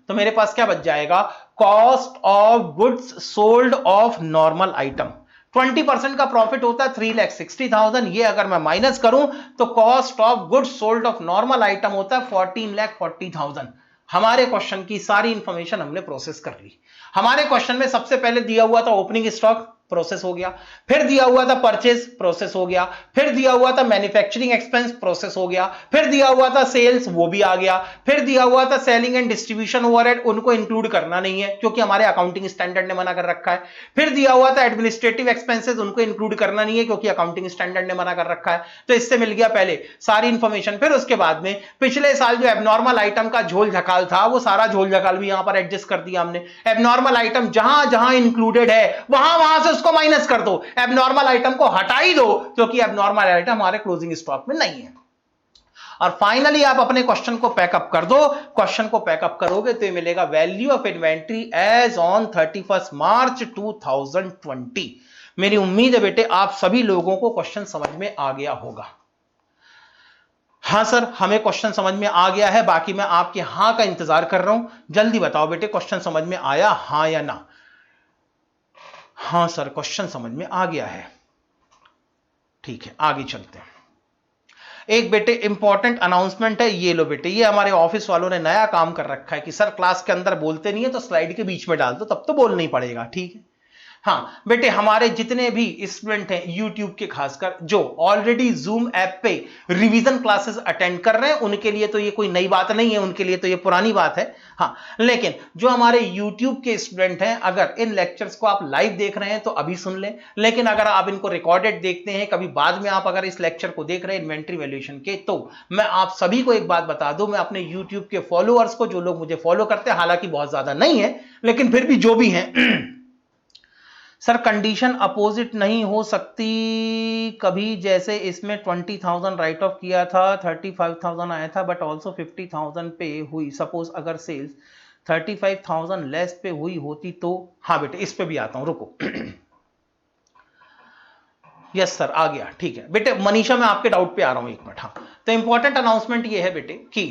तो मेरे पास क्या बच जाएगा, cost of goods sold off normal item. 20% का प्रॉफिट होता है 3,60,000। ये अगर मैं माइनस करूं तो cost of goods sold off normal item होता है 14,40,000। हमारे क्वेश्चन की सारी इंफॉर्मेशन हमने प्रोसेस कर ली। हमारे क्वेश्चन में सबसे पहले दिया हुआ था ओपनिंग स्टॉक, प्रोसेस हो गया। फिर दिया हुआ था परचेज, प्रोसेस हो गया। फिर दिया हुआ था मैन्युफैक्चरिंग एक्सपेंस, प्रोसेस हो गया। फिर दिया हुआ था सेल्स, वो भी आ गया। फिर दिया हुआ था सेलिंग एंड डिस्ट्रीब्यूशन ओवरहेड, उनको इंक्लूड करना नहीं है क्योंकि हमारे अकाउंटिंग स्टैंडर्ड ने मना कर रखा है। फिर दिया हुआ था एडमिनिस्ट्रेटिव एक्सपेंसेस, उनको इंक्लूड करना नहीं है क्योंकि अकाउंटिंग स्टैंडर्ड ने मना कर रखा है। तो इससे मिल गया पहले सारी इंफॉर्मेशन। फिर उसके बाद में पिछले साल जो एबनॉर्मल आइटम का झोल झकाल था वो सारा झोल झकाल भी यहां पर एडजस्ट कर दिया हमने। एबनॉर्मल आइटम जहां जहां इंक्लूडेड है वहां वहां से उसको माइनस कर दो, एबनॉर्मल आइटम को हटा ही दो क्योंकि एबनॉर्मल आइटम हमारे क्लोजिंग स्टॉक में नहीं है। और फाइनली आप अपने क्वेश्चन को पैकअप कर दो। क्वेश्चन को पैकअप करोगे तो ये मिलेगा value of inventory as on 31 March 2020। मेरी उम्मीद है बेटे आप सभी लोगों को क्वेश्चन समझ में आ गया होगा। हां सर हमें क्वेश्चन समझ में आ गया है, बाकी मैं आपके हां का इंतजार कर रहा हूं। जल्दी बताओ बेटे क्वेश्चन समझ में आया, हां या ना? हां सर क्वेश्चन समझ में आ गया है। ठीक है आगे चलते हैं। एक बेटे इंपॉर्टेंट अनाउंसमेंट है, ये लो बेटे, ये हमारे ऑफिस वालों ने नया काम कर रखा है कि सर क्लास के अंदर बोलते नहीं है तो स्लाइड के बीच में डाल दो, तब तो बोलना ही पड़ेगा। ठीक है हाँ बेटे, हमारे जितने भी स्टूडेंट हैं यूट्यूब के, खासकर जो ऑलरेडी जूम ऐप पे रिवीजन क्लासेस अटेंड कर रहे हैं, उनके लिए तो ये कोई नई बात नहीं है, उनके लिए तो ये पुरानी बात है। हाँ लेकिन जो हमारे यूट्यूब के स्टूडेंट हैं, अगर इन लेक्चर्स को आप लाइव देख रहे हैं तो अभी सुन लें, लेकिन अगर आप इनको रिकॉर्डेड देखते हैं कभी बाद में, आप अगर इस लेक्चर को देख रहे हैं इन्वेंट्री वैल्यूएशन के, तो मैं आप सभी को एक बात बता दूं, मैं अपने यूट्यूब के फॉलोअर्स को, जो लोग मुझे फॉलो करते हैं, हालांकि बहुत ज्यादा नहीं है लेकिन फिर भी जो भी हैं, सर कंडीशन अपोजिट नहीं हो सकती कभी, जैसे इसमें 20,000 राइट ऑफ किया था, 35,000 आया था, बट ऑल्सो 50,000 पे हुई। सपोज अगर सेल्स 35,000 लेस पे हुई होती तो। हाँ बेटे इस पे भी आता हूं, रुको। यस सर आ गया, ठीक है बेटे। मनीषा मैं आपके डाउट पे आ रहा हूं, एक मिनट। हाँ तो इंपॉर्टेंट अनाउंसमेंट ये है बेटे कि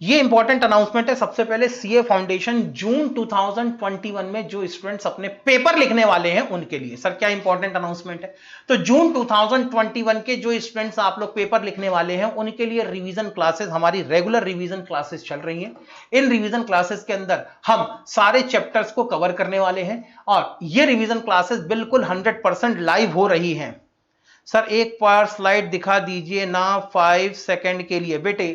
ये इंपॉर्टेंट अनाउंसमेंट है। सबसे पहले सीए फाउंडेशन जून 2021 में जो स्टूडेंट्स अपने पेपर लिखने वाले हैं उनके लिए। सर क्या इंपॉर्टेंट अनाउंसमेंट है? तो जून 2021 के जो स्टूडेंट्स आप लोग पेपर लिखने वाले हैं उनके लिए रिवीजन क्लासेस, हमारी रेगुलर रिवीजन क्लासेस चल रही हैं। इन रिवीजन क्लासेस के अंदर हम सारे चैप्टर्स को कवर करने वाले हैं और ये रिवीजन क्लासेस बिल्कुल 100% लाइव हो रही हैं। सर एक बार स्लाइड दिखा दीजिए ना 5 सेकंड के लिए। बेटे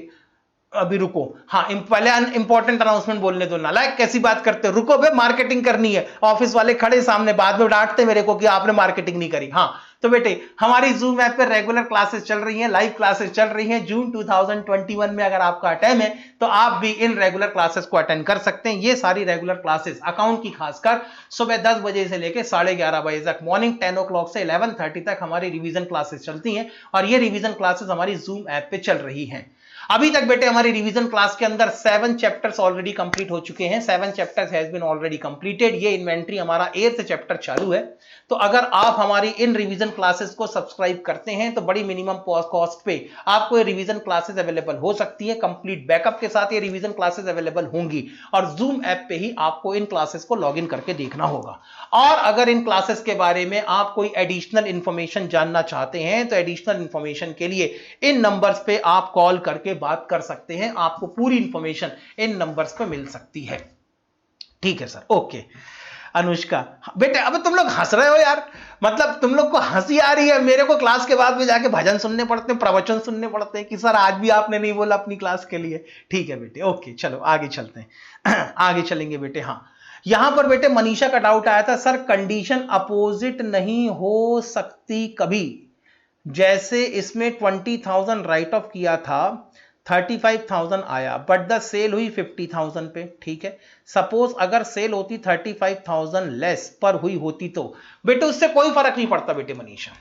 अभी रुको, हाँ पहले इंपॉर्टेंट अनाउंसमेंट बोलने दो। नालायक कैसी बात करते हो, रुको बे, मार्केटिंग करनी है। ऑफिस वाले खड़े सामने, बाद में डांटते मेरे को कि आपने मार्केटिंग नहीं करी। हाँ तो बेटे हमारी जूम ऐप पे रेगुलर क्लासेस चल रही हैं, लाइव क्लासेस चल रही हैं। जून 2021 में अगर आपका टाइम है तो आप भी इन रेगुलर क्लासेस को अटेंड कर सकते हैं। ये सारी रेगुलर क्लासेस अकाउंट की खासकर सुबह 10 बजे से लेकर 11:30 बजे तक, मॉर्निंग 10 o'clock से 11:30 तक हमारी रिवीजन क्लासेस चलती हैं और ये रिवीजन क्लासेस हमारी जूम ऐप पे चल रही हैं। अभी तक बेटे हमारी रिवीजन क्लास के अंदर 7 चैप्टर्स ऑलरेडी कंप्लीट हो चुके हैं। 7 chapters has been already completed. ये इन्वेंट्री हमारा 8th चैप्टर चालू है। तो अगर आप हमारी इन रिवीजन क्लासेस को सब्सक्राइब करते हैं तो बड़ी मिनिमम कॉस्ट पे आपको ये रिवीजन क्लासेस अवेलेबल हो सकती है। कंप्लीट बैकअप के साथ ये रिवीजन क्लासेस अवेलेबल होंगी और जूम ऐप पे ही आपको इन क्लासेस को लॉगिन करके देखना होगा। और अगर इन क्लासेस के बारे में आप कोई एडिशनल इंफॉर्मेशन जानना चाहते हैं तो एडिशनल इंफॉर्मेशन के लिए इन नंबर्स पे आप कॉल करके बात कर सकते हैं। आपको पूरी इंफॉर्मेशन इन नंबर्स पे मिल सकती है। ठीक है सर, ओके। अनुष्का बेटे अब तुम लोग हंस रहे हो यार, मतलब तुम लोग को हंसी आ रही है। मेरे को क्लास के बाद में जाके भजन सुनने पड़ते हैं, प्रवचन सुनने पड़ते हैं कि सर आज भी आपने नहीं बोला अपनी क्लास के लिए। ठीक है बेटे, ओके चलो आगे चलते हैं। आगे चलेंगे बेटे। हाँ यहां पर बेटे मनीषा का डाउट आया था, सर कंडीशन अपोजिट नहीं हो सकती कभी? जैसे इसमें 20,000 राइट ऑफ किया था, 35,000 आया बट द सेल हुई 50,000 पे। ठीक है, सपोज अगर सेल होती 35,000 लेस पर हुई होती तो बेटे उससे कोई फर्क नहीं पड़ता बेटे मनीषा।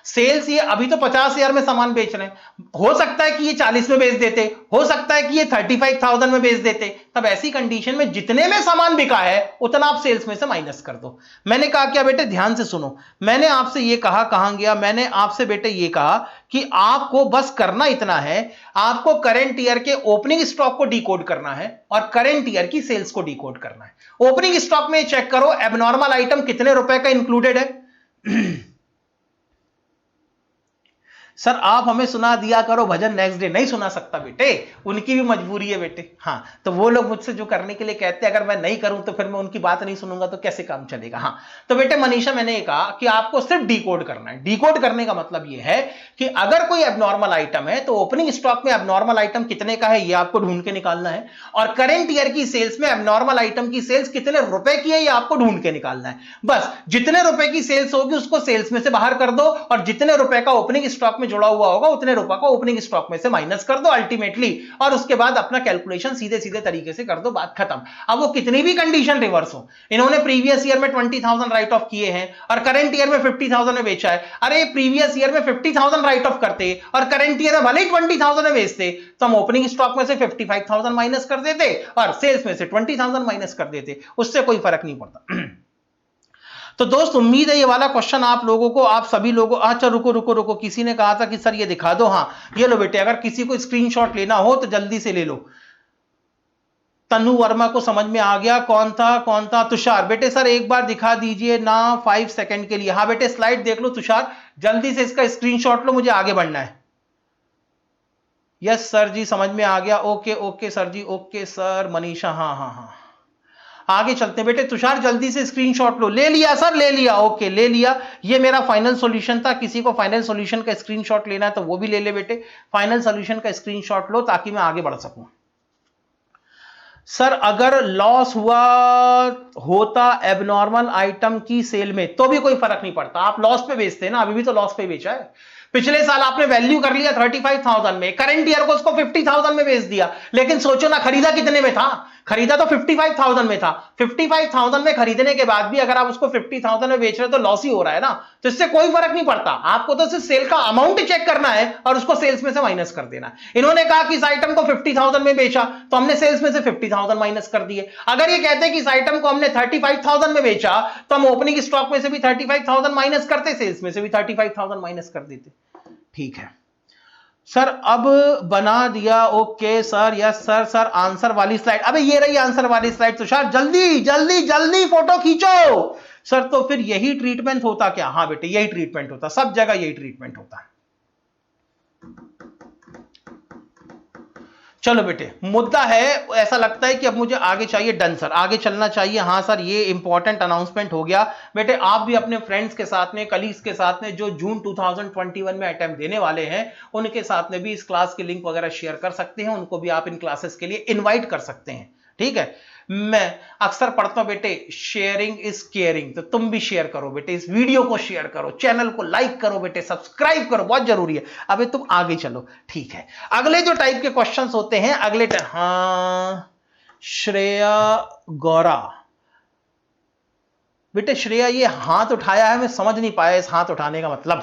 सेल्स ये अभी तो 50,000 में सामान बेच रहे हैं, हो सकता है कि ये 40 में बेच देते, हो सकता है कि ये 35,000 में बेच देते। तब ऐसी कंडीशन में जितने में सामान बिका है उतना आप सेल्स में से माइनस कर दो। मैंने कहा क्या बेटे, ध्यान से सुनो, मैंने आपसे ये कहा, कहां गया, मैंने आपसे बेटे ये कहा कि आपको बस करना इतना है, आपको करंट ईयर के ओपनिंग स्टॉक को डिकोड करना है और करंट ईयर की सेल्स को डिकोड करना है। ओपनिंग स्टॉक में चेक करो एबनॉर्मल आइटम कितने रुपए का इंक्लूडेड है। सर आप हमें सुना दिया करो भजन, नेक्स्ट डे नहीं सुना सकता बेटे, उनकी भी मजबूरी है बेटे। हाँ तो वो लोग मुझसे जो करने के लिए कहते हैं, अगर मैं नहीं करूं तो फिर मैं उनकी बात नहीं सुनूंगा तो कैसे काम चलेगा। हाँ तो बेटे मनीषा मैंने ये कहा कि आपको सिर्फ डिकोड करना है। डिकोड करने का मतलब ये है कि अगर कोई एबनॉर्मल आइटम है तो ओपनिंग स्टॉक में एबनॉर्मल आइटम कितने का है ये आपको ढूंढ के निकालना है और करंट ईयर की सेल्स में एबनॉर्मल आइटम की सेल्स कितने रुपए की है ये आपको ढूंढ के निकालना है। बस जितने रुपए की सेल्स होगी उसको सेल्स में से बाहर कर दो और जितने रुपए का ओपनिंग स्टॉक में जुड़ा हुआ होगा उतने रुपए को ओपनिंग स्टॉक में से माइनस कर दो अल्टीमेटली, और उसके बाद अपना कैलकुलेशन सीधे सीधे तरीके से कर दो, बात खत्म। अब वो कितनी भी कंडीशन रिवर्स हो, इन्होंने प्रीवियस ईयर में 20,000 राइट ऑफ किए हैं और करंट ईयर में 50,000 में बेचा है। अरे प्रीवियस ईयर में 50,000 राइट ऑफ करते और करंट ईयर में भले ही 20,000 में बेचते तो हम ओपनिंग स्टॉक में से 55,000 माइनस कर देते और सेल्स में से 20,000 माइनस कर देते, उससे कोई फर्क नहीं पड़ता। तो दोस्त उम्मीद है ये वाला क्वेश्चन आप लोगों को, आप सभी लोगों, अच्छा रुको रुको रुको, किसी ने कहा था कि सर ये दिखा दो। हाँ ये लो बेटे, अगर किसी को स्क्रीनशॉट लेना हो तो जल्दी से ले लो। तनु वर्मा को समझ में आ गया, कौन था? तुषार बेटे सर एक बार दिखा दीजिए ना 5 सेकंड के लिए। हाँ बेटे स्लाइड देख लो तुषार, जल्दी से इसका स्क्रीनशॉट लो, मुझे आगे बढ़ना है। यस सर जी समझ में आ गया, ओके ओके सर जी, ओके सर। मनीषा हाँ हाँ हाँ, आगे चलते हैं बेटे। तुषार जल्दी से स्क्रीनशॉट लो। ले लिया सर, ले लिया, ओके ले लिया। ये मेरा फाइनल सॉल्यूशन था, किसी को फाइनल सॉल्यूशन का स्क्रीनशॉट लेना है तो वो भी ले ले बेटे, फाइनल सॉल्यूशन का स्क्रीनशॉट लो ताकि मैं आगे बढ़ सकूं। सर अगर लॉस हुआ होता एबनॉर्मल आइटम की सेल में तो भी कोई फर्क नहीं पड़ता, आप लॉस पे बेचते हैं ना, अभी भी तो लॉस पे बेचा है। पिछले साल आपने वैल्यू कर लिया 35,000 में, करंट ईयर को उसको 50,000 में बेच दिया, लेकिन सोचो ना खरीदा कितने में था, खरीदा तो 55,000 में था। 55,000 में खरीदने के बाद भी अगर आप उसको 50,000 में बेच रहे हो तो लॉस ही हो रहा है ना, तो इससे कोई फर्क नहीं पड़ता। आपको तो सिर्फ सेल का अमाउंट चेक करना है और उसको सेल्स में से माइनस कर देना है। इन्होंने कहा कि इस आइटम को 50,000 में बेचा तो हमने सेल्स में से 50,000 माइनस कर दिए। अगर ये कहते हैं कि इस आइटम को हमने 35,000 में बेचा तो हम ओपनिंग स्टॉक में से भी 35,000 माइनस करते, सेल्स में से भी 35,000 माइनस कर देते। ठीक है, सर अब बना दिया, okay sir, yes sir. Sir answer वाली स्लाइड, अबे ये रही आंसर वाली स्लाइड। तुषार जल्दी जल्दी जल्दी फोटो खींचो। सर तो फिर यही ट्रीटमेंट होता क्या? हाँ बेटे यही ट्रीटमेंट होता, सब जगह यही ट्रीटमेंट होता। चलो बेटे मुद्दा है, ऐसा लगता है कि अब मुझे आगे चाहिए। डन सर, आगे चलना चाहिए। हाँ सर ये इंपॉर्टेंट अनाउंसमेंट हो गया। बेटे आप भी अपने फ्रेंड्स के साथ में, कलीग्स के साथ में जो जून 2021 में अटेम्प्ट देने वाले हैं, उनके साथ में भी इस क्लास की लिंक वगैरह शेयर कर सकते हैं, उनको भी आप इन क्लासेस के लिए इन्वाइट कर सकते हैं। ठीक है, मैं अक्सर पढ़ता हूं बेटे शेयरिंग इज केयरिंग, तो तुम भी शेयर करो बेटे, इस वीडियो को शेयर करो, चैनल को लाइक करो बेटे, सब्सक्राइब करो, बहुत जरूरी है। अबे तुम आगे चलो। ठीक है, अगले जो टाइप के क्वेश्चंस होते हैं अगले हाँ श्रेया गौरा, बेटे श्रेया ये हाथ उठाया है, मैं समझ नहीं पाया इस हाथ उठाने का मतलब।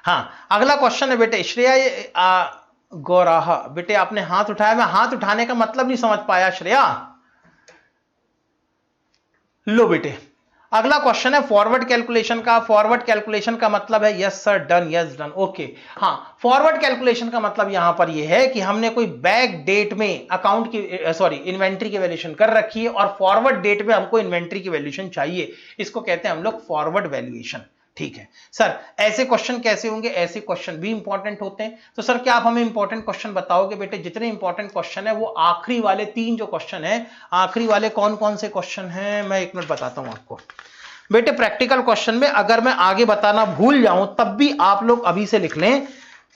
हाँ अगला क्वेश्चन है बेटे श्रेया ये गौराहा, बेटे आपने हाथ उठाया, मैं हाथ उठाने का मतलब नहीं समझ पाया श्रेया। लो बेटे अगला क्वेश्चन है फॉरवर्ड कैलकुलेशन का। फॉरवर्ड कैलकुलेशन का मतलब है yes sir, done, yes done, okay. हाँ फॉरवर्ड कैलकुलेशन का मतलब यहां पर यह है कि हमने कोई बैक डेट में अकाउंट की सॉरी इन्वेंट्री की वैल्यूएशन कर रखी है और फॉरवर्ड डेट में हमको इन्वेंट्री की वैल्यूएशन चाहिए, इसको कहते हैं हम लोग फॉरवर्ड वैल्यूएशन। ठीक है सर, ऐसे क्वेश्चन कैसे होंगे? ऐसे क्वेश्चन भी इंपॉर्टेंट होते हैं। तो सर क्या आप हमें इंपॉर्टेंट क्वेश्चन बताओगे? बेटे जितने इंपॉर्टेंट क्वेश्चन है वो आखिरी वाले 3 जो क्वेश्चन है, आखिरी वाले कौन कौन से क्वेश्चन हैं मैं एक मिनट बताता हूं आपको। बेटे प्रैक्टिकल क्वेश्चन में अगर मैं आगे बताना भूल जाऊं तब भी आप लोग अभी से लिख लें।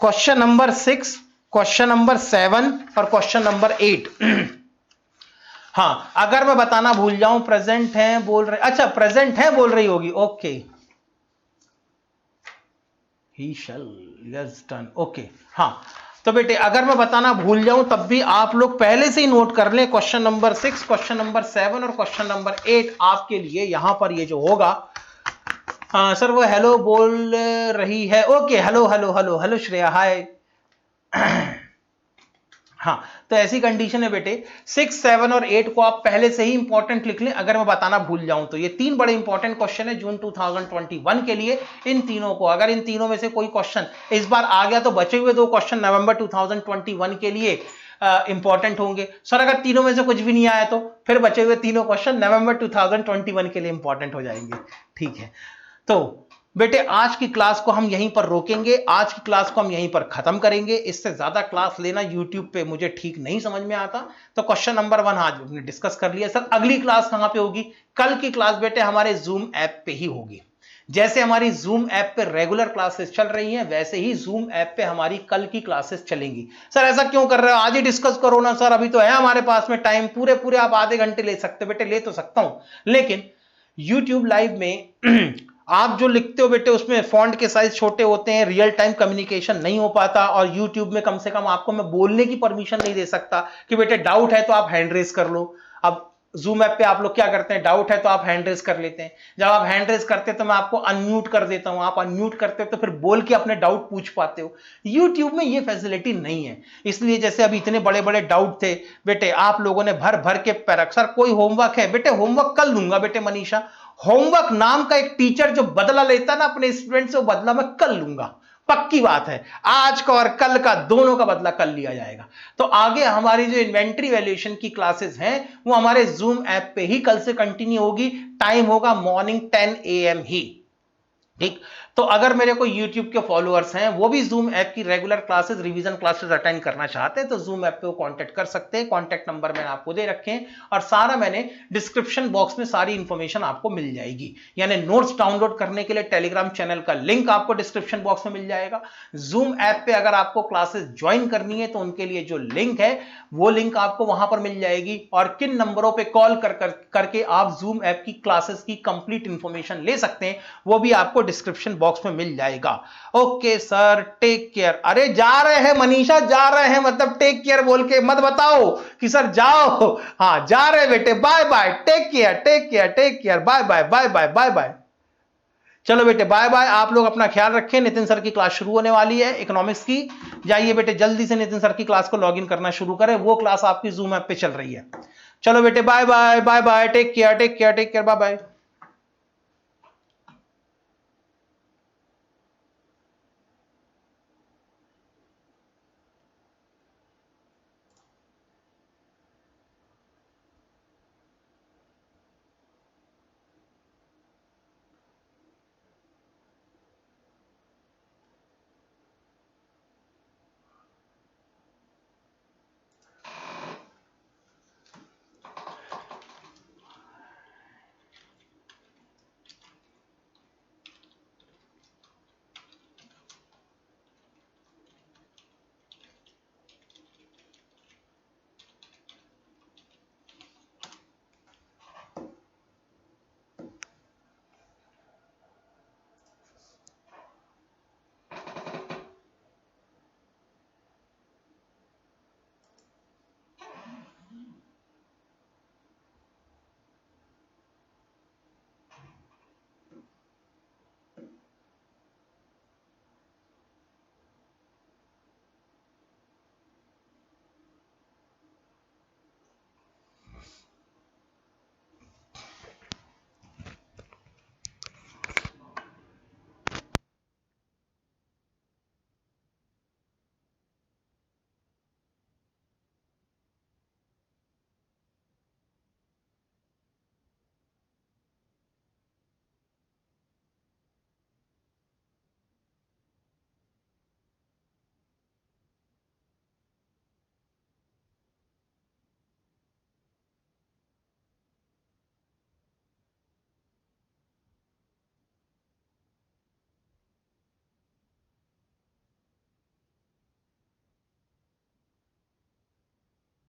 क्वेश्चन नंबर 6, क्वेश्चन नंबर 7 और क्वेश्चन नंबर 8। हाँ अगर मैं बताना भूल जाऊं, प्रेजेंट है बोल रहे, अच्छा प्रेजेंट है बोल रही होगी, okay. He shall, yes done, okay. हाँ तो बेटे अगर मैं बताना भूल जाऊं तब भी आप लोग पहले से ही नोट कर लें। क्वेश्चन नंबर 6, क्वेश्चन नंबर 7 और क्वेश्चन नंबर 8 आपके लिए यहां पर ये जो होगा। हाँ सर वो हेलो बोल रही है, okay hello hello hello hello Shreya, hi. हाँ तो ऐसी कंडीशन है बेटे 6, 7 और 8 को आप पहले से ही इंपॉर्टेंट लिख लें अगर मैं बताना भूल जाऊं तो। ये 3 बड़े इंपॉर्टेंट क्वेश्चन है जून 2021 के लिए। इन तीनों को अगर इन तीनों में से कोई क्वेश्चन इस बार आ गया तो बचे हुए 2 क्वेश्चन नवंबर 2021 के लिए इंपॉर्टेंट होंगे। सर अगर तीनों में से कुछ भी नहीं आया तो फिर बचे हुए तीनों क्वेश्चन नवंबर 2021 के लिए इंपॉर्टेंट हो जाएंगे। ठीक है, तो बेटे आज की क्लास को हम यहीं पर रोकेंगे, आज की क्लास को हम यहीं पर खत्म करेंगे। इससे ज्यादा क्लास लेना यूट्यूब पे मुझे ठीक नहीं समझ में आता। तो क्वेश्चन नंबर 1 आज हमने डिस्कस कर लिया। सर अगली क्लास कहां पे होगी? कल की क्लास बेटे हमारे जूम ऐप पे ही होगी। जैसे हमारी जूम ऐप पे रेगुलर क्लासेस चल रही हैं वैसे ही जूम ऐप पे हमारी कल की क्लासेस चलेंगी। सर ऐसा क्यों कर रहे हो? आज ही डिस्कस करो ना सर, अभी तो है हमारे पास में टाइम, पूरे पूरे आप आधे घंटे ले सकते हो। बेटे ले तो सकता हूं लेकिन यूट्यूब लाइव में आप जो लिखते हो बेटे उसमें फॉन्ट के साइज छोटे होते हैं, रियल टाइम कम्युनिकेशन नहीं हो पाता। और YouTube में कम से कम आपको मैं बोलने की परमिशन नहीं दे सकता कि बेटे डाउट है तो आप हैंड रेज कर लो। अब जूम ऐप पे आप लोग क्या करते हैं, डाउट है तो आप हैंड रेज कर लेते हैं। जब आप हैंड रेज करते हैं तो मैं आपको अनम्यूट कर देता हूं, आप अनम्यूट करते हो तो फिर बोल के अपने डाउट पूछ पाते हो। YouTube में ये फैसिलिटी नहीं है, इसलिए जैसे अभी इतने बड़े बड़े डाउट थे बेटे आप लोगों ने भर भर के पैरक। सर कोई होमवर्क है? बेटे होमवर्क कल दूंगा बेटे मनीषा। होमवर्क नाम का एक टीचर जो बदला लेता ना अपने स्टूडेंट से, वो बदला मैं कल लूंगा, पक्की बात है। आज का और कल का दोनों का बदला कल लिया जाएगा। तो आगे हमारी जो इन्वेंट्री वैल्यूएशन की क्लासेस हैं वो हमारे जूम ऐप पे ही कल से कंटिन्यू होगी। टाइम होगा मॉर्निंग 10 AM ही। ठीक, तो अगर मेरे को YouTube के फॉलोअर्स हैं वो भी Zoom ऐप की regular classes, revision classes attend करना चाहते हैं तो Zoom ऐप पे वो कांटेक्ट कर सकते हैं। कांटेक्ट नंबर मैंने आपको दे रखे हैं और सारा मैंने डिस्क्रिप्शन बॉक्स में सारी इंफॉर्मेशन आपको मिल जाएगी। यानी नोट्स डाउनलोड करने के लिए टेलीग्राम चैनल का लिंक आपको डिस्क्रिप्शन बॉक्स में मिल जाएगा। Zoom ऐप पे अगर आपको क्लासेस ज्वाइन करनी है तो उनके लिए जो लिंक है वो लिंक आपको वहां पर मिल जाएगी। और किन नंबरों पर कॉल करके आप Zoom ऐप की क्लासेस की कंप्लीट इंफॉर्मेशन ले सकते हैं वो भी आपको डिस्क्रिप्शन बॉक्स में मिल जाएगा। Okay sir take care. अरे जा रहे हैं मनीषा, जा रहे हैं मतलब टेक केयर बोल के मत बताओ कि सर जाओ। हाँ जा रहे बेटे, bye bye, take care take care take care, bye bye bye bye bye bye. चलो बेटे बाय बाय, आप लोग अपना ख्याल रखें। नितिन सर की क्लास शुरू होने वाली है इकोनॉमिक्स की। जाइए बेटे जल्दी से नितिन सर की क्लास को लॉग इन करना शुरू करें, वो क्लास आपकी जूम ऐप पे चल रही है। चलो बेटे bye bye bye bye, take care take care take care, bye bye.